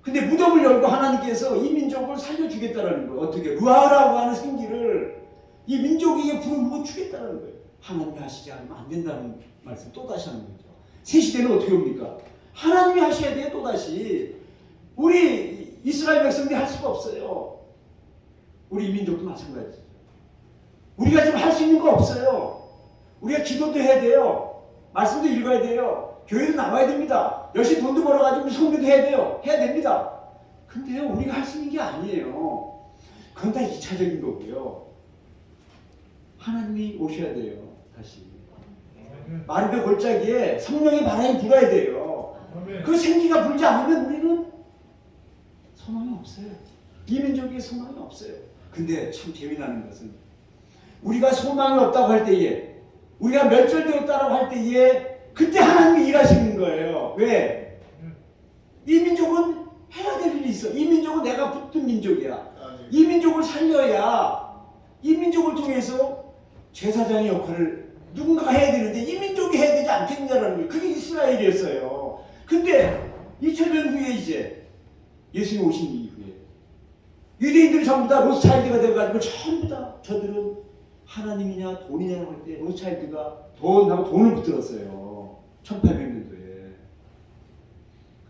근데 무덤을 열고 하나님께서 이 민족을 살려주겠다라는 거예요. 어떻게? 루아라고 하는 생기를 이 민족에게 불어넣어 주겠다라는 거예요. 하나님이 하시지 않으면 안 된다는 말씀 또 다시 하는 거죠. 새 시대는 어떻게 옵니까? 하나님이 하셔야 돼요. 또 다시 우리 이스라엘 백성들이 할 수가 없어요. 우리 민족도 마찬가지죠. 우리가 지금 할 수 있는 거 없어요. 우리가 기도도 해야 돼요. 말씀도 읽어야 돼요. 교회도 나와야 됩니다. 열심히 돈도 벌어가지고 성교도 해야 돼요. 해야 됩니다. 근데요, 우리가 할 수 있는 게 아니에요. 그건 다 2차적인 거고요. 하나님이 오셔야 돼요. 다시 마르베 골짜기에 성령의 바람이 불어야 돼요. 그 생기가 불지 않으면 우리는 소망이 없어요. 이 민족에 소망이 없어요. 근데 참 재미나는 것은 우리가 소망이 없다고 할 때에, 우리가 멸절되었다고 할 때에 그때 하나님이 일하시는 거예요. 왜? 이 민족은 해야 될 일이 있어. 이 민족은 내가 붙든 민족이야. 이 민족을 살려야 이 민족을 통해서 제사장의 역할을 누군가가 해야 되는데 이 민족이 해야 되지 않겠냐라는 거예요. 그게 이스라엘이었어요. 근데 2000년 후에 이제 예수님 오신 이후에 유대인들이 전부 다 로스차일드가 되어가지고 전부 다 저들은 하나님이냐 돈이냐고 할 때 로스차일드가 돈을 붙들었어요. 1800년도에.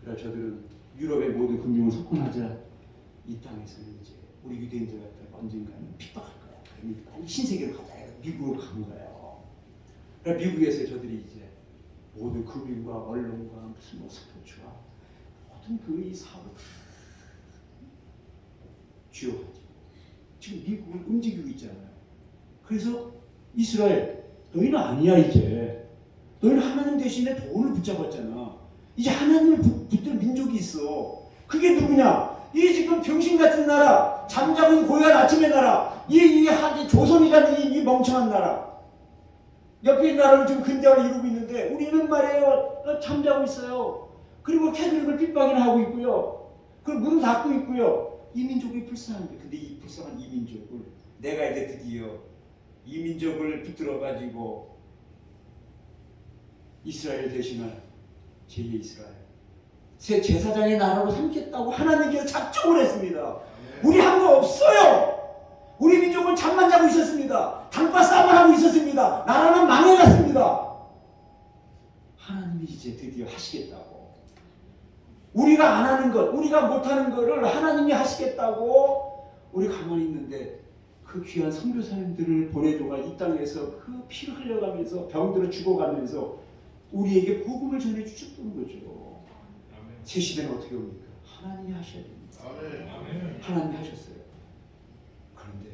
그래서 저들은 유럽의 모든 금융을 석권하자 이 땅에서는 이제 우리 유대인들 갖다가 언젠가는 핍박할 거야. 그러니까 신세계로 가자 해서 미국으로 간 거예요. 그러니까 미국에서 저들이 이제 모든 금융과 언론과 무슨 스포츠와 모든 그 사업을 쥐어가지고 지금 미국을 움직이고 있잖아요. 그래서 이스라엘, 너희는 아니야 이제. 너희는 하나님 대신에 돈을 붙잡았잖아. 이제 하나님을 붙들 민족이 있어. 그게 누구냐? 이 지금 병신 같은 나라, 잠자고 고요한 아침의 나라, 이 조선이라는 이 멍청한 나라. 옆에 나라는 지금 근대화를 이루고 있는데 우리는 말이에요, 잠자고 있어요. 그리고 캐톨릭을 핍박이나 하고 있고요. 그 문 닫고 있고요. 이 민족이 불쌍한데, 근데 이 불쌍한 이 민족을 내가 이제 드디어 이 민족을 붙들어가지고 이스라엘 대신할 제2의 이스라엘, 새 제사장의 나라로 삼겠다고 하나님께서 작정을 했습니다. 우리 한 거 없어요. 우리 민족은 잠만 자고 있었습니다. 단과 싸움을 하고 있었습니다. 나라는 망해갔습니다. 하나님이 이제 드디어 하시겠다고. 우리가 안 하는 것, 우리가 못하는 것을 하나님이 하시겠다고 우리 가만히 있는데 그 귀한 선교사님들을 보내줘가 이 땅에서 그 피를 흘려가면서 병들어 죽어가면서 우리에게 복음을 전해주셨던 거죠. 새 시대는 어떻게 옵니까? 하나님이 하셔야 됩니다. 하나님이 하셨어요. 그런데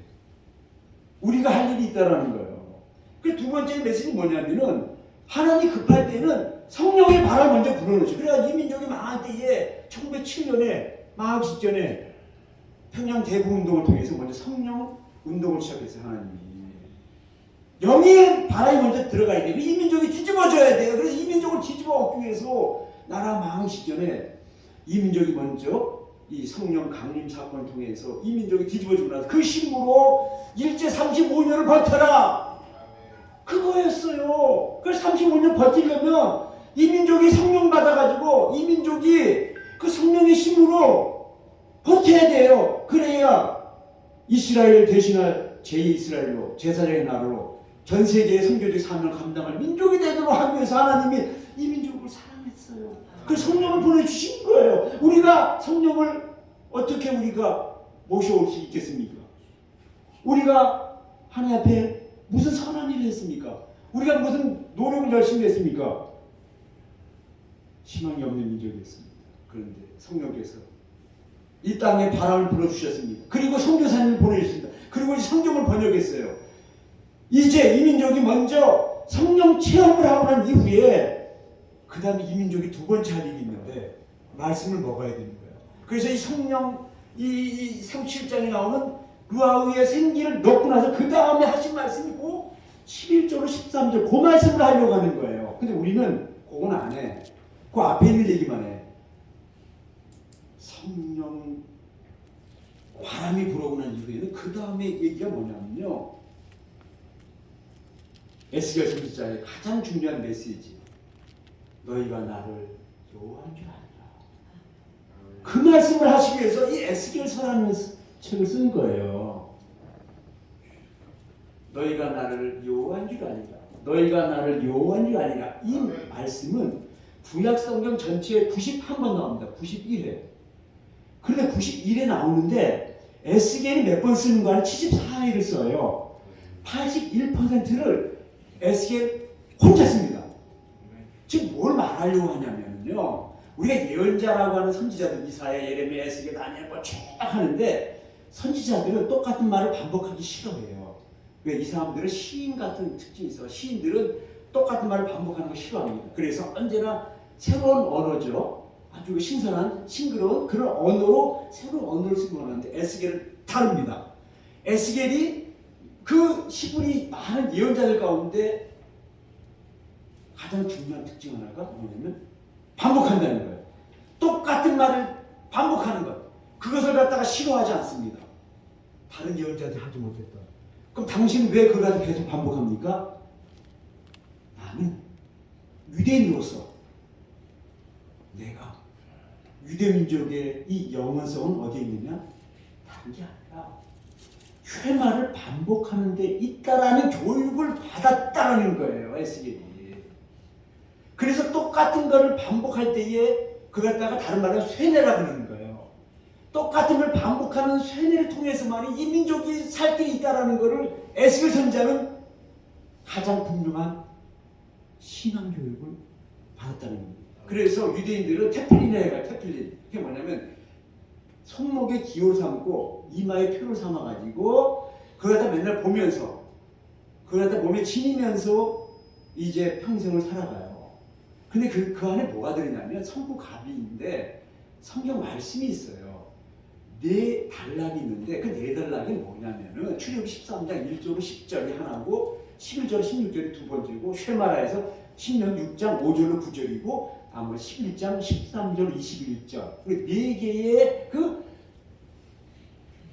우리가 할 일이 있다라는 거예요. 그 두 번째 메시지는 뭐냐면은 하나님이 급할 때는 성령의 발을 먼저 불어넣죠. 그래야 이 민족이 망할 때에 1907년에 망하기 직전에 평양 대부 운동을 통해서 먼저 성령 운동을 시작했어요. 하나님이 영의 바람이 먼저 들어가야 돼요. 이 민족이 뒤집어져야 돼요. 그래서 이 민족을 뒤집어 엎기 위해서 나라 망하기 직전에 이 민족이 먼저 이 성령 강림 사건을 통해서 이 민족이 뒤집어지고 나서 그 힘으로 일제 35년을 버텨라. 그거였어요. 그래서 35년 버티려면 이 민족이 성령 받아가지고 이 민족이 그 성령의 힘으로 버텨야 돼요. 그래야 이스라엘 대신할 제2이스라엘로 제사장의 나라로 전 세계의 선교적 사명을 감당할 민족이 되도록 하기 위해서 하나님이 이 민족을 사랑했어요. 그 성령을 보내주신 거예요. 우리가 성령을 어떻게 우리가 모셔올 수 있겠습니까? 우리가 하나님 앞에 무슨 선한 일을 했습니까? 우리가 무슨 노력을 열심히 했습니까? 희망이 없는 민족이었습니다. 그런데 성령께서 이 땅에 바람을 불어주셨습니다. 그리고 선교사님을 보내주셨습니다. 그리고 성경을 번역했어요. 이제 이 민족이 먼저 성령 체험을 하고 난 이후에 그 다음에 이 민족이 두 번째 할 일이 있는데 말씀을 먹어야 되는 거예요. 그래서 이 성령 이 37장에 나오는 루아우의 생기를 넣고 나서 그 다음에 하신 말씀이 고 11절로 13절 그 말씀을 하려고 하는 거예요. 근데 우리는 그건 안 해. 그 앞에 있는 얘기만 해. 성령 바람이 불어오고 난 이후에는 그 다음에 얘기가 뭐냐면요. 에스겔 선지자의 가장 중요한 메시지. 너희가 나를 여호와인 줄 알라. 그 말씀을 하시기 위해서 이 에스겔서라는 책을 쓴 거예요. 너희가 나를 여호와인 줄 알라. 너희가 나를 여호와인 줄 아니라. 이 말씀은 구약 성경 전체에 91번 나옵니다. 91회. 그런데 91회 나오는데 에스겔이 몇 번 쓰는 거 아니에요? 74회를 써요. 81%를 에스겔 혼자 씁니다. 지금 뭘 말하려고 하냐면요. 우리가 예언자라고 하는 선지자들, 이사야, 예레미야, 에스겔, 다니엘 쫙 하는데 선지자들은 똑같은 말을 반복하기 싫어해요. 왜? 이 사람들은 시인 같은 특징이 있어요. 시인들은 똑같은 말을 반복하는 거 싫어합니다. 그래서 언제나 새로운 언어죠. 아주 신선한, 싱그러운 그런 언어로 새로운 언어를 쓰고 하는데 에스겔은 다릅니다. 에스겔이 그 시분이 많은 예언자들 가운데 가장 중요한 특징 하나가 뭐냐면 반복한다는 거예요. 똑같은 말을 반복하는 것. 그것을 갖다가 싫어하지 않습니다. 다른 예언자들이 하지 못했다. 그럼 당신은 왜 그걸 가지고 계속 반복합니까? 나는 유대인으로서 내가 유대민족의 이 영원성은 어디에 있느냐? 다른 게 아니라 회마를 반복하는 데 있다라는 교육을 받았다라는 거예요. 에스겔이. 그래서 똑같은 거를 반복할 때에 그걸 갖다가 다른 말로 쇠뇌라고 그러는 거예요. 똑같은 걸 반복하는 쇠뇌를 통해서만이 이 민족이 살 길이 있다라는 것을 에스겔 선지자는 가장 분명한 신앙 교육을 받았다는 겁니다. 그래서 유대인들은 테필린이라고 해요. 테필린. 그게 뭐냐면 손목에 기호를 삼고 이마에 표를 삼아가지고 그걸 갖다 맨날 보면서 그걸 갖다 몸에 지니면서 이제 평생을 살아가요. 근데 그 안에 뭐가 들어있냐면 성부갑인데 성경 말씀이 있어요. 네 단락이 있는데 그 네 단락이 뭐냐면은 출애굽 13장 1절로 10절이 하나고 11절 16절이 두 번째고 쉐마라에서 신명 6장 5절로 9절이고 나머지 11장 13절 21절 네 개의 그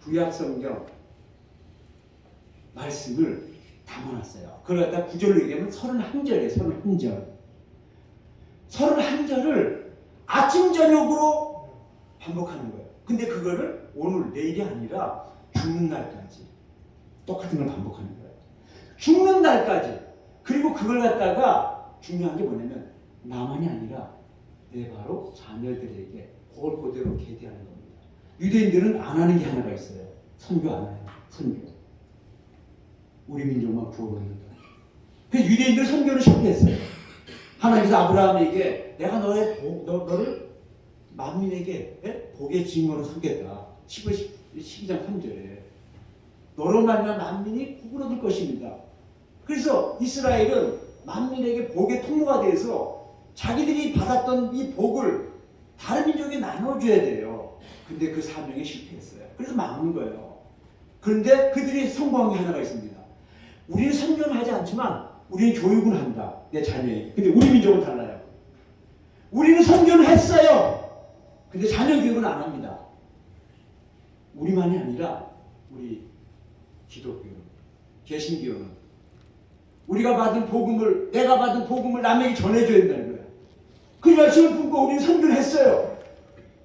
구약 성경 말씀을 담아놨어요. 그걸 갖다 구절로 얘기하면 31절이에요. 31절. 31절을 아침 저녁으로 반복하는 거예요. 근데 그거를 오늘 내일이 아니라 죽는 날까지 똑같은 걸 반복하는 거예요. 죽는 날까지. 그리고 그걸 갖다가 중요한 게 뭐냐면 나만이 아니라 내 바로 자녀들에게 그걸 그대로 계대하는 겁니다. 유대인들은 안 하는 게 하나가 있어요. 선교 안 해요. 선교. 우리 민족만 구원합니다. 그 유대인들 선교를 실패했어요. 하나님께서 아브라함에게 내가 너를 만민에게 복의 징후로 삼겠다. 12장 3절에 너로 말미암아 만민이 복을 얻을 것입니다. 그래서 이스라엘은 만민에게 복의 통로가 돼서 자기들이 받았던 이 복을 다른 민족에 나눠줘야 돼요. 근데 그 사명에 실패했어요. 그래서 망한 거예요. 그런데 그들이 성공한 게 하나가 있습니다. 우리는 선교는 하지 않지만 우리는 교육은 한다. 내 자녀에게. 근데 우리 민족은 달라요. 우리는 선교는 했어요. 근데 자녀 교육은 안 합니다. 우리만이 아니라 우리 기독교는, 개신교는 우리가 받은 복음을, 내가 받은 복음을 남에게 전해줘야 된다는 거예요. 그 열심을 품고 우리는 선교를 했어요.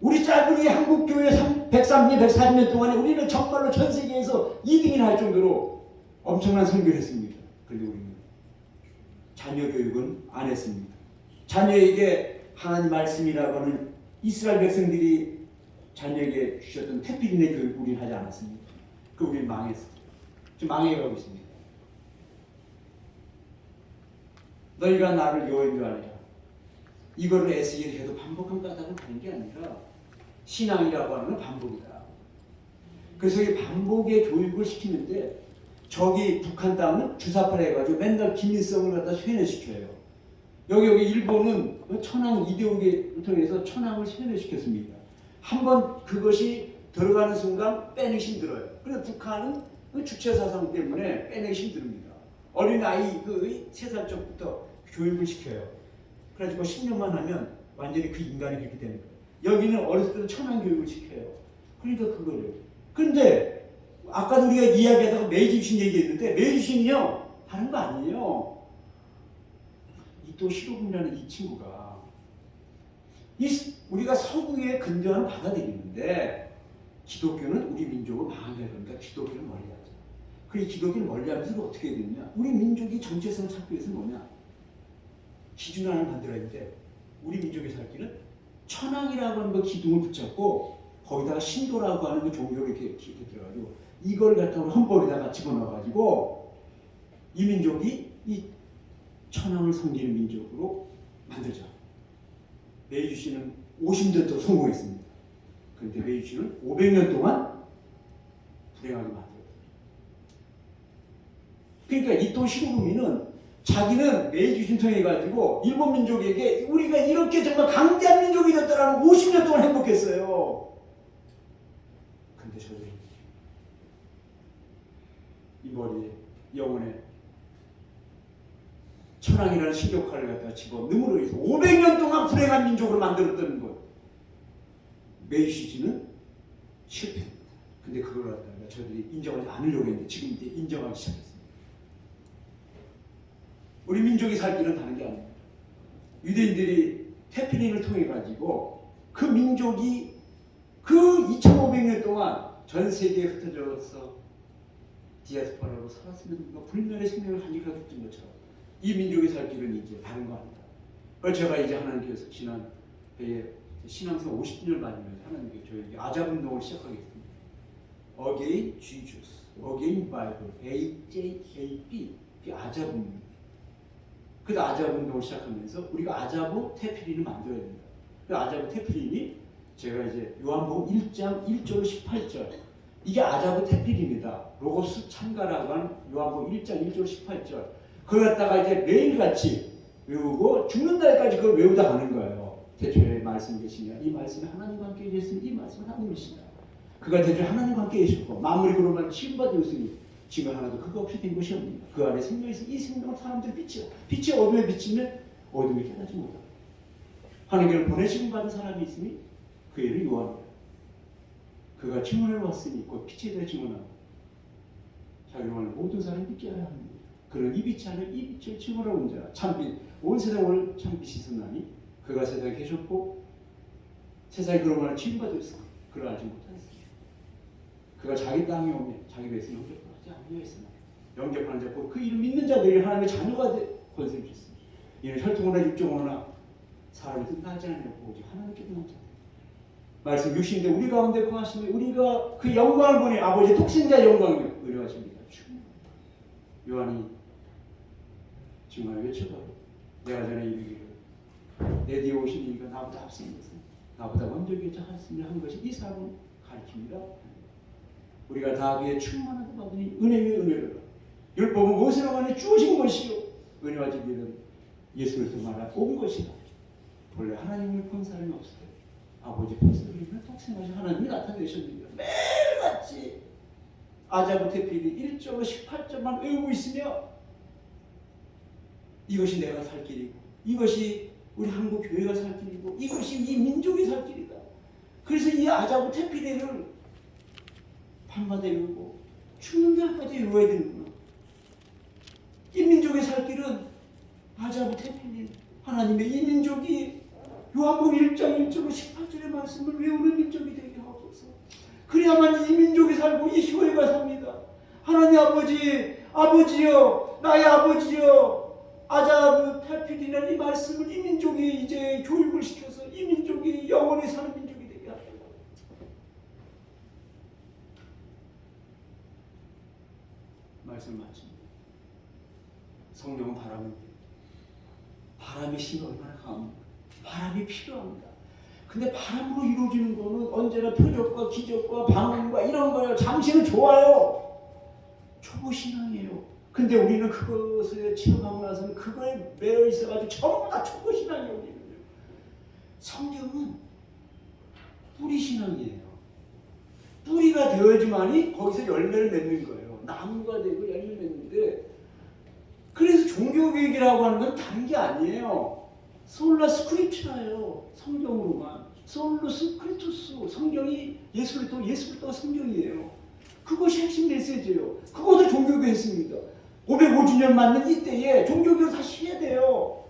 우리 짧은 이 한국교회 130년, 140년 동안에 우리는 정말로 전 세계에서 2등이나 할 정도로 엄청난 선교를 했습니다. 그런데 우리는 자녀 교육은 안 했습니다. 자녀에게 하나님 말씀이라고 하는 이스라엘 백성들이 자녀에게 주셨던 테필린의 교육을 우리는 하지 않았습니다. 그 우리는 망했어요. 지금 망해가고 있습니다. 너희가 나를 여호와인 줄 아니라. 이거를 에스겔이 해도 반복한 까닭은 다른 게 아니라 신앙이라고 하는 건 반복이다. 그래서 이 반복의 교육을 시키는데 저기 북한 땅은 주사파를 해가지고 맨날 김일성을 갖다 쇠뇌시켜요. 여기 일본은 천황 이데올기를 통해서 천황을 쇠뇌시켰습니다. 한번 그것이 들어가는 순간 빼내기 힘들어요. 그래서 북한은 그 주체사상 때문에 빼내기 힘듭니다. 어린아이 그 3살 적부터 교육을 시켜요. 그래가지고 10년만 하면 완전히 그 인간이 그렇게 되는 거예요. 여기는 어렸을 때도 천황 교육을 시켜요. 그러니까 그거를. 근데 아까도 우리가 이야기하다가 메이지신 얘기했는데 메이지신이요 다른 거 아니에요. 이또 시로군이라는 이 친구가 우리가 서구의 근대화는 받아들이는데 기독교는 우리 민족을 망하게 할 겁니다. 기독교는 멀리 하자. 그 기독교를 멀리하면서 어떻게 해야 되느냐? 우리 민족이 정체성을 찾기 위해서는 뭐냐? 기준 하나를 만들어야 되는데 우리 민족의 살 길은 천황이라고 하는 그 기둥을 붙잡고 거기다가 신도라고 하는 그 종교를 이렇게 들어가지고 이걸 갖다가 헌법에다가 집어넣어가지고 이 민족이 이 천황을 섬기는 민족으로 만들자. 메이주시는 50년 동안 성공했습니다. 그런데 메이주시는 500년 동안 불행하게 만들었어요. 그러니까 이토 히로부미는 자기는 메이주시를 통해 가지고 일본 민족에게 우리가 이렇게 정말 강대한 민족이 됐다라는 50년 동안 행복했어요. 근데 저들이 이 머리에 영혼에 천황이라는 신격화를 갖다가 집어 능으로 해서 500년 동안 불행한 민족으로 만들었던 것. 메이시지는 실패입니다. 근데 그걸 갖다가 저들이 인정하지 않으려고 했는데 지금 이제 인정하기 시작했습니다. 우리 민족이 살 길은 다른 게 아닙니다. 유대인들이 테피린을 통해 가지고 그 민족이 그 2500년 동안 전 세계에 흩어져서 디아스포라로 살았으면 불멸의 생명을 간직했던 것처럼 이 민족의 살 길은 이제 다른 거 아니다. 그래서 제가 이제 하나님께서 지난 해에 신앙생 50주년 맞으면서 하나님께 저에게 아잡 운동을 시작하겠습니다. Again Jesus, Again Bible, AJAB, 그 아잡 운동. 그래서 아잡 운동을 시작하면서 우리가 아자부 테피린을 만들어야 된다. 그 아자부 테피린이 제가 이제 요한복음 1장 1절 18절 이게 아자부 테피린이다. 로고스 참가라고 하는 요한복음 1장 1절 18절 그걸 갖다가 이제 매일같이 외우고 죽는 날까지 그걸 외우다 가는 거예요. 대초에 말씀이 계시냐 이 말씀이 하나님과 함께 계셨으니 이 말씀은 하나님이시다. 그가 대초에 하나님과 함께 계셨고 만물이 그로만 지음받으셨으니 지금 하나도 그거 없이 된 것이 없습니다. 그 안에 생명이 있어 이 생명은 사람들의 빛이야. 빛이 어둠에 비치면 어둠이 깨닫지 못한다. 하나님께로 보내심 받은 사람이 있으니 그 이름이 요한이다. 그가 증언을 왔으니 곧 빛에 대해 증언하고 자기 말을 모든 사람이 믿게 하여 합니다. 그는 이 빛이 아니라 이 빛을 증언하고 온 자라. 참빛 온 세상을 참빛이 있었나니 그가 세상에 계셨고 세상이 그로 말하여 지음받았으니 그를 알지 못하였으니 그가 자기 땅에 오면 자기 백성을 영접하지 아니하였으나 영접하는 자 곧 그 이름 믿는 자들이 하나님의 자녀가 권세를 주셨습니다. 이는 혈통이나 육정이나 사람의 뜻 나지 않냐고 오직 하나님께서 난 자들. 말씀 60인데 우리 가운데 거하시면 우리가 그 영광을 보니 아버지의 독생자의 영광을 의뢰하십니다. 요한이 정말 외쳐봐요. 내가 전에 이르기를 내 뒤에 오신 이가 나보다 앞선 것은 나보다 먼저 결정하였으며 한 것이 이 사람을 가르칩니다. 우리가 다 그의 충만하게 받으니 은혜 위에 은혜를 율법은 무엇이라고 하니 주어진 것이요 은혜와 진리는 예수를 통하여 온 것이다. 본래 하나님을 본 사람이 없어요. 아버지 본성이면 독생하신 하나님이 나타내셨느니라. 매일같이 아자부 테피리 1절로 18절만 외우고 있으며 이것이 내가 살 길이고 이것이 우리 한국 교회가 살 길이고 이것이 이 민족이 살 길이다. 그래서 이 아자부 테피리를 밤마다 외우고 죽는 날까지 외워야 되는구나. 이 민족의 살 길은 아자부 테피리 하나님의 이 민족이 요한복음 1장 1절로 18절의 말씀을 외우는 민족이 되게 하옵소서. 그래야만 이 민족이 살고 이 교회가 삽니다. 하나님 아버지여 나의 아버지여 아자부 테피리라는 이 말씀을 이 민족이 이제 교육을 시켜서 이 민족이 영원히 사는 민족이 되게 하옵소서. 말씀 마칩니다. 성령은 바람인데 바람의 힘이 얼마나 강합니까? 바람이 필요합니다. 근데 바람으로 이루어지는 거는 언제나 표적과 기적과 방언과 이런 거예요. 잠시는 좋아요. 초보 신앙이에요. 근데 우리는 그것을 체험하고 나서는 그거에 매여 있어가지고 전부 다 초보 신앙이에요. 우리는요. 성경은 뿌리 신앙이에요. 뿌리가 되어야지만이 거기서 열매를 맺는 거예요. 나무가 되고 열매를 맺는데 그래서 종교교육이라고 하는 건 다른 게 아니에요. 솔라 스크립처예요. 성경으로만. 솔로 스크립투스. 성경이 예수 그리스도가 성경이에요. 그것이 핵심 메시지예요. 그것을 종교교육 했습니다. 505주년 맞는 이때에 종교교육 다시 해야 돼요.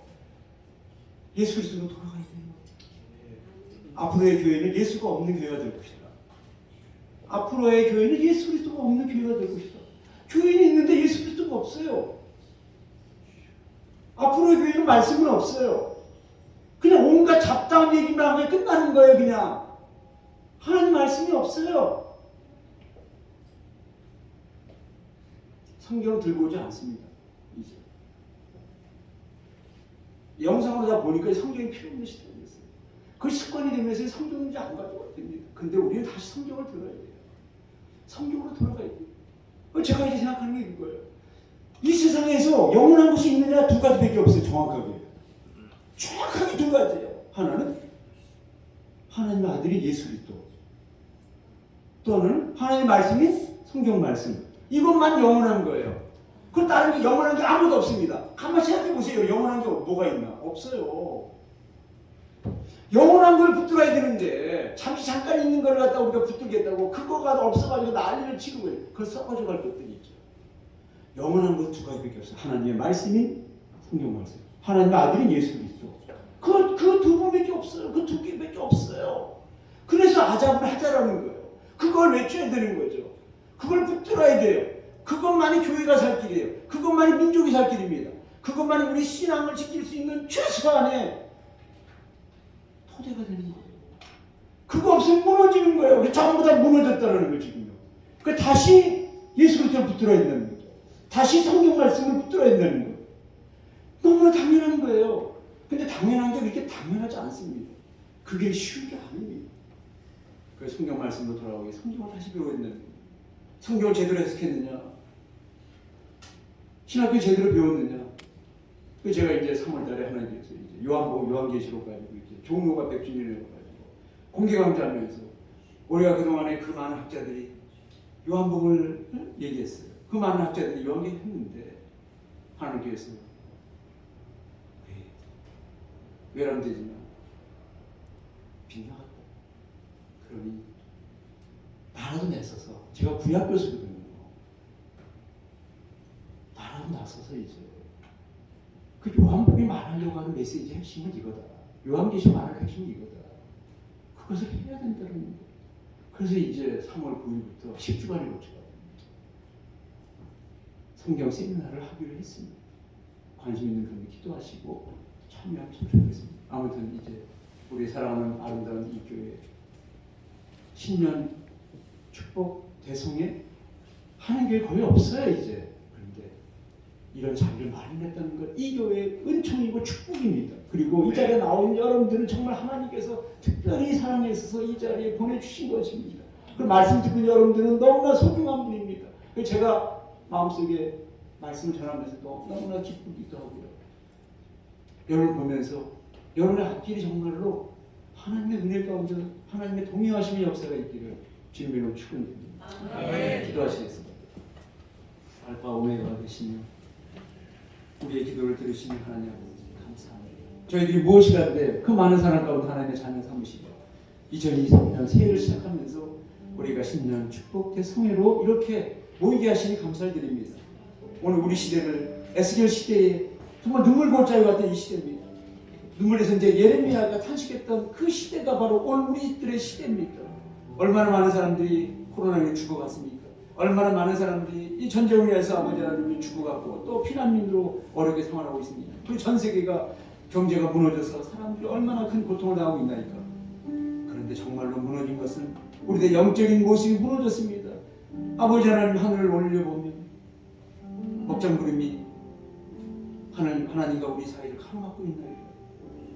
예수 그리스도로 돌아가야 돼요. 앞으로의 교회는 예수가 없는 교회가 될 것이다. 앞으로의 교회는 예수 그리스도가 없는 교회가 될 것이다. 교회는 있는데 예수 그리스도가 없어요. 앞으로의 교회는 말씀은 없어요. 그냥 온갖 잡다한 얘기만 하면 끝나는 거예요. 그냥 하나님 말씀이 없어요. 성경을 들고 오지 않습니다. 이제 영상으로 다 보니까 성경이 필요 없는 시대가 됐어요. 그 습관이 되면서 성경을 이제 안 가져와야 됩니다. 근데 우리는 다시 성경을 들어야 돼요. 성경으로 돌아가야 돼요. 제가 이제 생각하는 게 그거예요. 이 세상에서 영원한 것이 있느냐 두 가지밖에 없어요. 정확하게 두 가지예요. 하나는 하나님의 아들이 예수 그리스도, 또 하나는 하나님의 말씀이 성경 말씀. 이것만 영원한 거예요. 그 다른 게 영원한 게 아무도 없습니다. 가만히 생각해 보세요. 영원한 게 뭐가 있나? 없어요. 영원한 걸 붙들어야 되는데 잠깐 있는 걸 갖다 우리가 붙들겠다고 그거가 없어가지고 난리를 치는 거예요. 그걸 썩어져 갈 것들이 있죠. 영원한 것 두 가지밖에 없어요. 하나님의 말씀이 성경 말씀, 하나님의 아들인 예수 그리스도. 그 두 분밖에 없어요. 그 두 개밖에 없어요. 그래서 아잡을 하자라는 거예요. 그걸 외쳐야 되는 거죠. 그걸 붙들어야 돼요. 그것만이 교회가 살 길이에요. 그것만이 민족이 살 길입니다. 그것만이 우리 신앙을 지킬 수 있는 최소한의 토대가 되는 거예요. 그거 없으면 무너지는 거예요. 전부 다 무너졌다는 거예요. 지금요. 그러니까 다시 예수 그리스도를 붙들어야 된다는 거죠. 다시 성경 말씀을 붙들어야 된다는 거예요. 너무나 당연한 거예요. 근데 당연한 게 그렇게 당연하지 않습니다. 그게 쉬운 게 아닙니다. 그래서 성경 말씀으로 돌아오기 성경을 다시 배워야 된다는 거예요. 성경을 제대로 해석했느냐? 신학교 제대로 배웠느냐? 그 제가 이제 3월달에 하나님께서 이제 요한복음 요한계시록 가지고 이제 종로가 100주년을 가지고 공개 강좌하면서 우리가 그동안에 그 많은 학자들이 요한복음을 얘기했어요. 그 많은 학자들이 연기했는데 하나님께서 외람되지만 빗나갔다. 그러니 나라도 내서서 제가 구약 교수거든요. 나라도 나서서 이제 그 요한복음이 말하려고 하는 메시지의 핵심은 이거다. 요한계시록 말하는 핵심은 이거다. 그것을 해야 된다는 거예요. 그래서 이제 3월 9일부터 10주간을 거쳐가 성경 세미나를 하기로 했습니다. 관심 있는 분들 기도하시고 참여하면 참 좋겠습니다. 아무튼 이제 우리 사랑하는 아름다운 이 교회 신년 축복 대성에 하는 게 거의 없어요 이제. 그런데 이런 자리를 마련했다는 것, 이 교회의 은총이고 축복입니다. 그리고 이 자리에 나온 여러분들은 정말 하나님께서 특별히 사랑해서 이 자리에 보내주신 것입니다. 그 말씀 듣는 여러분들은 너무나 소중한 분입니다. 제가 마음속에 말씀을 전하면서 너무나 기쁘기도 하고요. 여러분 보면서 여러분의 앞길이 정말로 하나님의 은혜 가운데 하나님의 동행하심의 역사가 있기를 주님으로 축원드립니다. 기도하시겠습니다. 알파 오메가 되시며 우리의 기도를 들으시는 하나님 아버지 감사합니다. 저희들이 무엇이라도 그 많은 사람 가운데 하나님의 자녀 삼으시고 2023년 새해를 시작하면서 우리가 신년 축복 대성회로 이렇게 모이게 하시니 감사를 드립니다. 오늘 우리 시대를 에스겔 시대에 정말 눈물골짜기 같은 이 시대입니다. 눈물에서 이제 예레미야가 탄식했던 그 시대가 바로 오늘 우리들의 시대입니다. 얼마나 많은 사람들이 코로나에 죽어갔습니까? 얼마나 많은 사람들이 이 전쟁을 위해서 아버지 하나님이 죽어갔고 또 피난민으로 어렵게 생활하고 있습니다. 그리고 전 세계가 경제가 무너져서 사람들이 얼마나 큰 고통을 당하고 있나이까. 그런데 정말로 무너진 것은 우리의 영적인 모습이 무너졌습니다. 아버지 하나님 하늘을 올려보면 먹장구름이 하나님과 우리 사이를 가로막고 있나이까.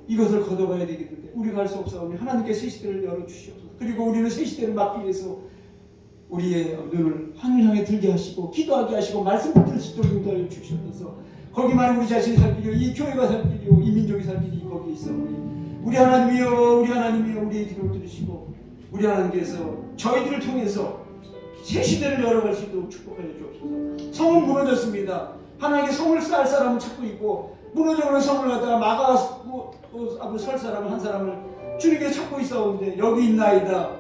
이것을 걷어가야 되겠는데 우리가 할 수 없사오니 하나님께 새 시대를 열어주시옵소서. 그리고 우리는 새 시대를 막기 위해서 우리의 눈을 하늘 향해 들게 하시고 기도하게 하시고 말씀 붙들 수 있도록 인도하여 주시옵소서. 거기만 우리 자신이 살 길이요 이 교회가 살 길이요 이 민족이 살 길이 거기에 있사오니 우리 하나님이여 우리의 기도를 들으시고 우리 하나님께서 저희들을 통해서 새 시대를 열어갈 수 있도록 축복하여 주옵소서. 성은 무너졌습니다. 하나님께 성을 쌓을 사람은 찾고 있고 무너져버린 성을 갖다가 설 사람 한 사람을 주님께 찾고 있사오는데 여기 있나이다.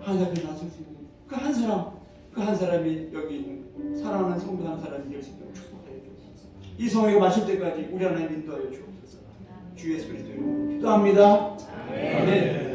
하나님 앞에 나설 수 있는 그 한 사람이 여기 있는 사랑하는 성도 한 사람이 될 수 있도록 축복하여 주옵소서. 이 성회가 마칠 때까지 우리 하나님 인도하여 주옵소서. 주 예수 그리스도 이름으로 기도합니다. 아멘.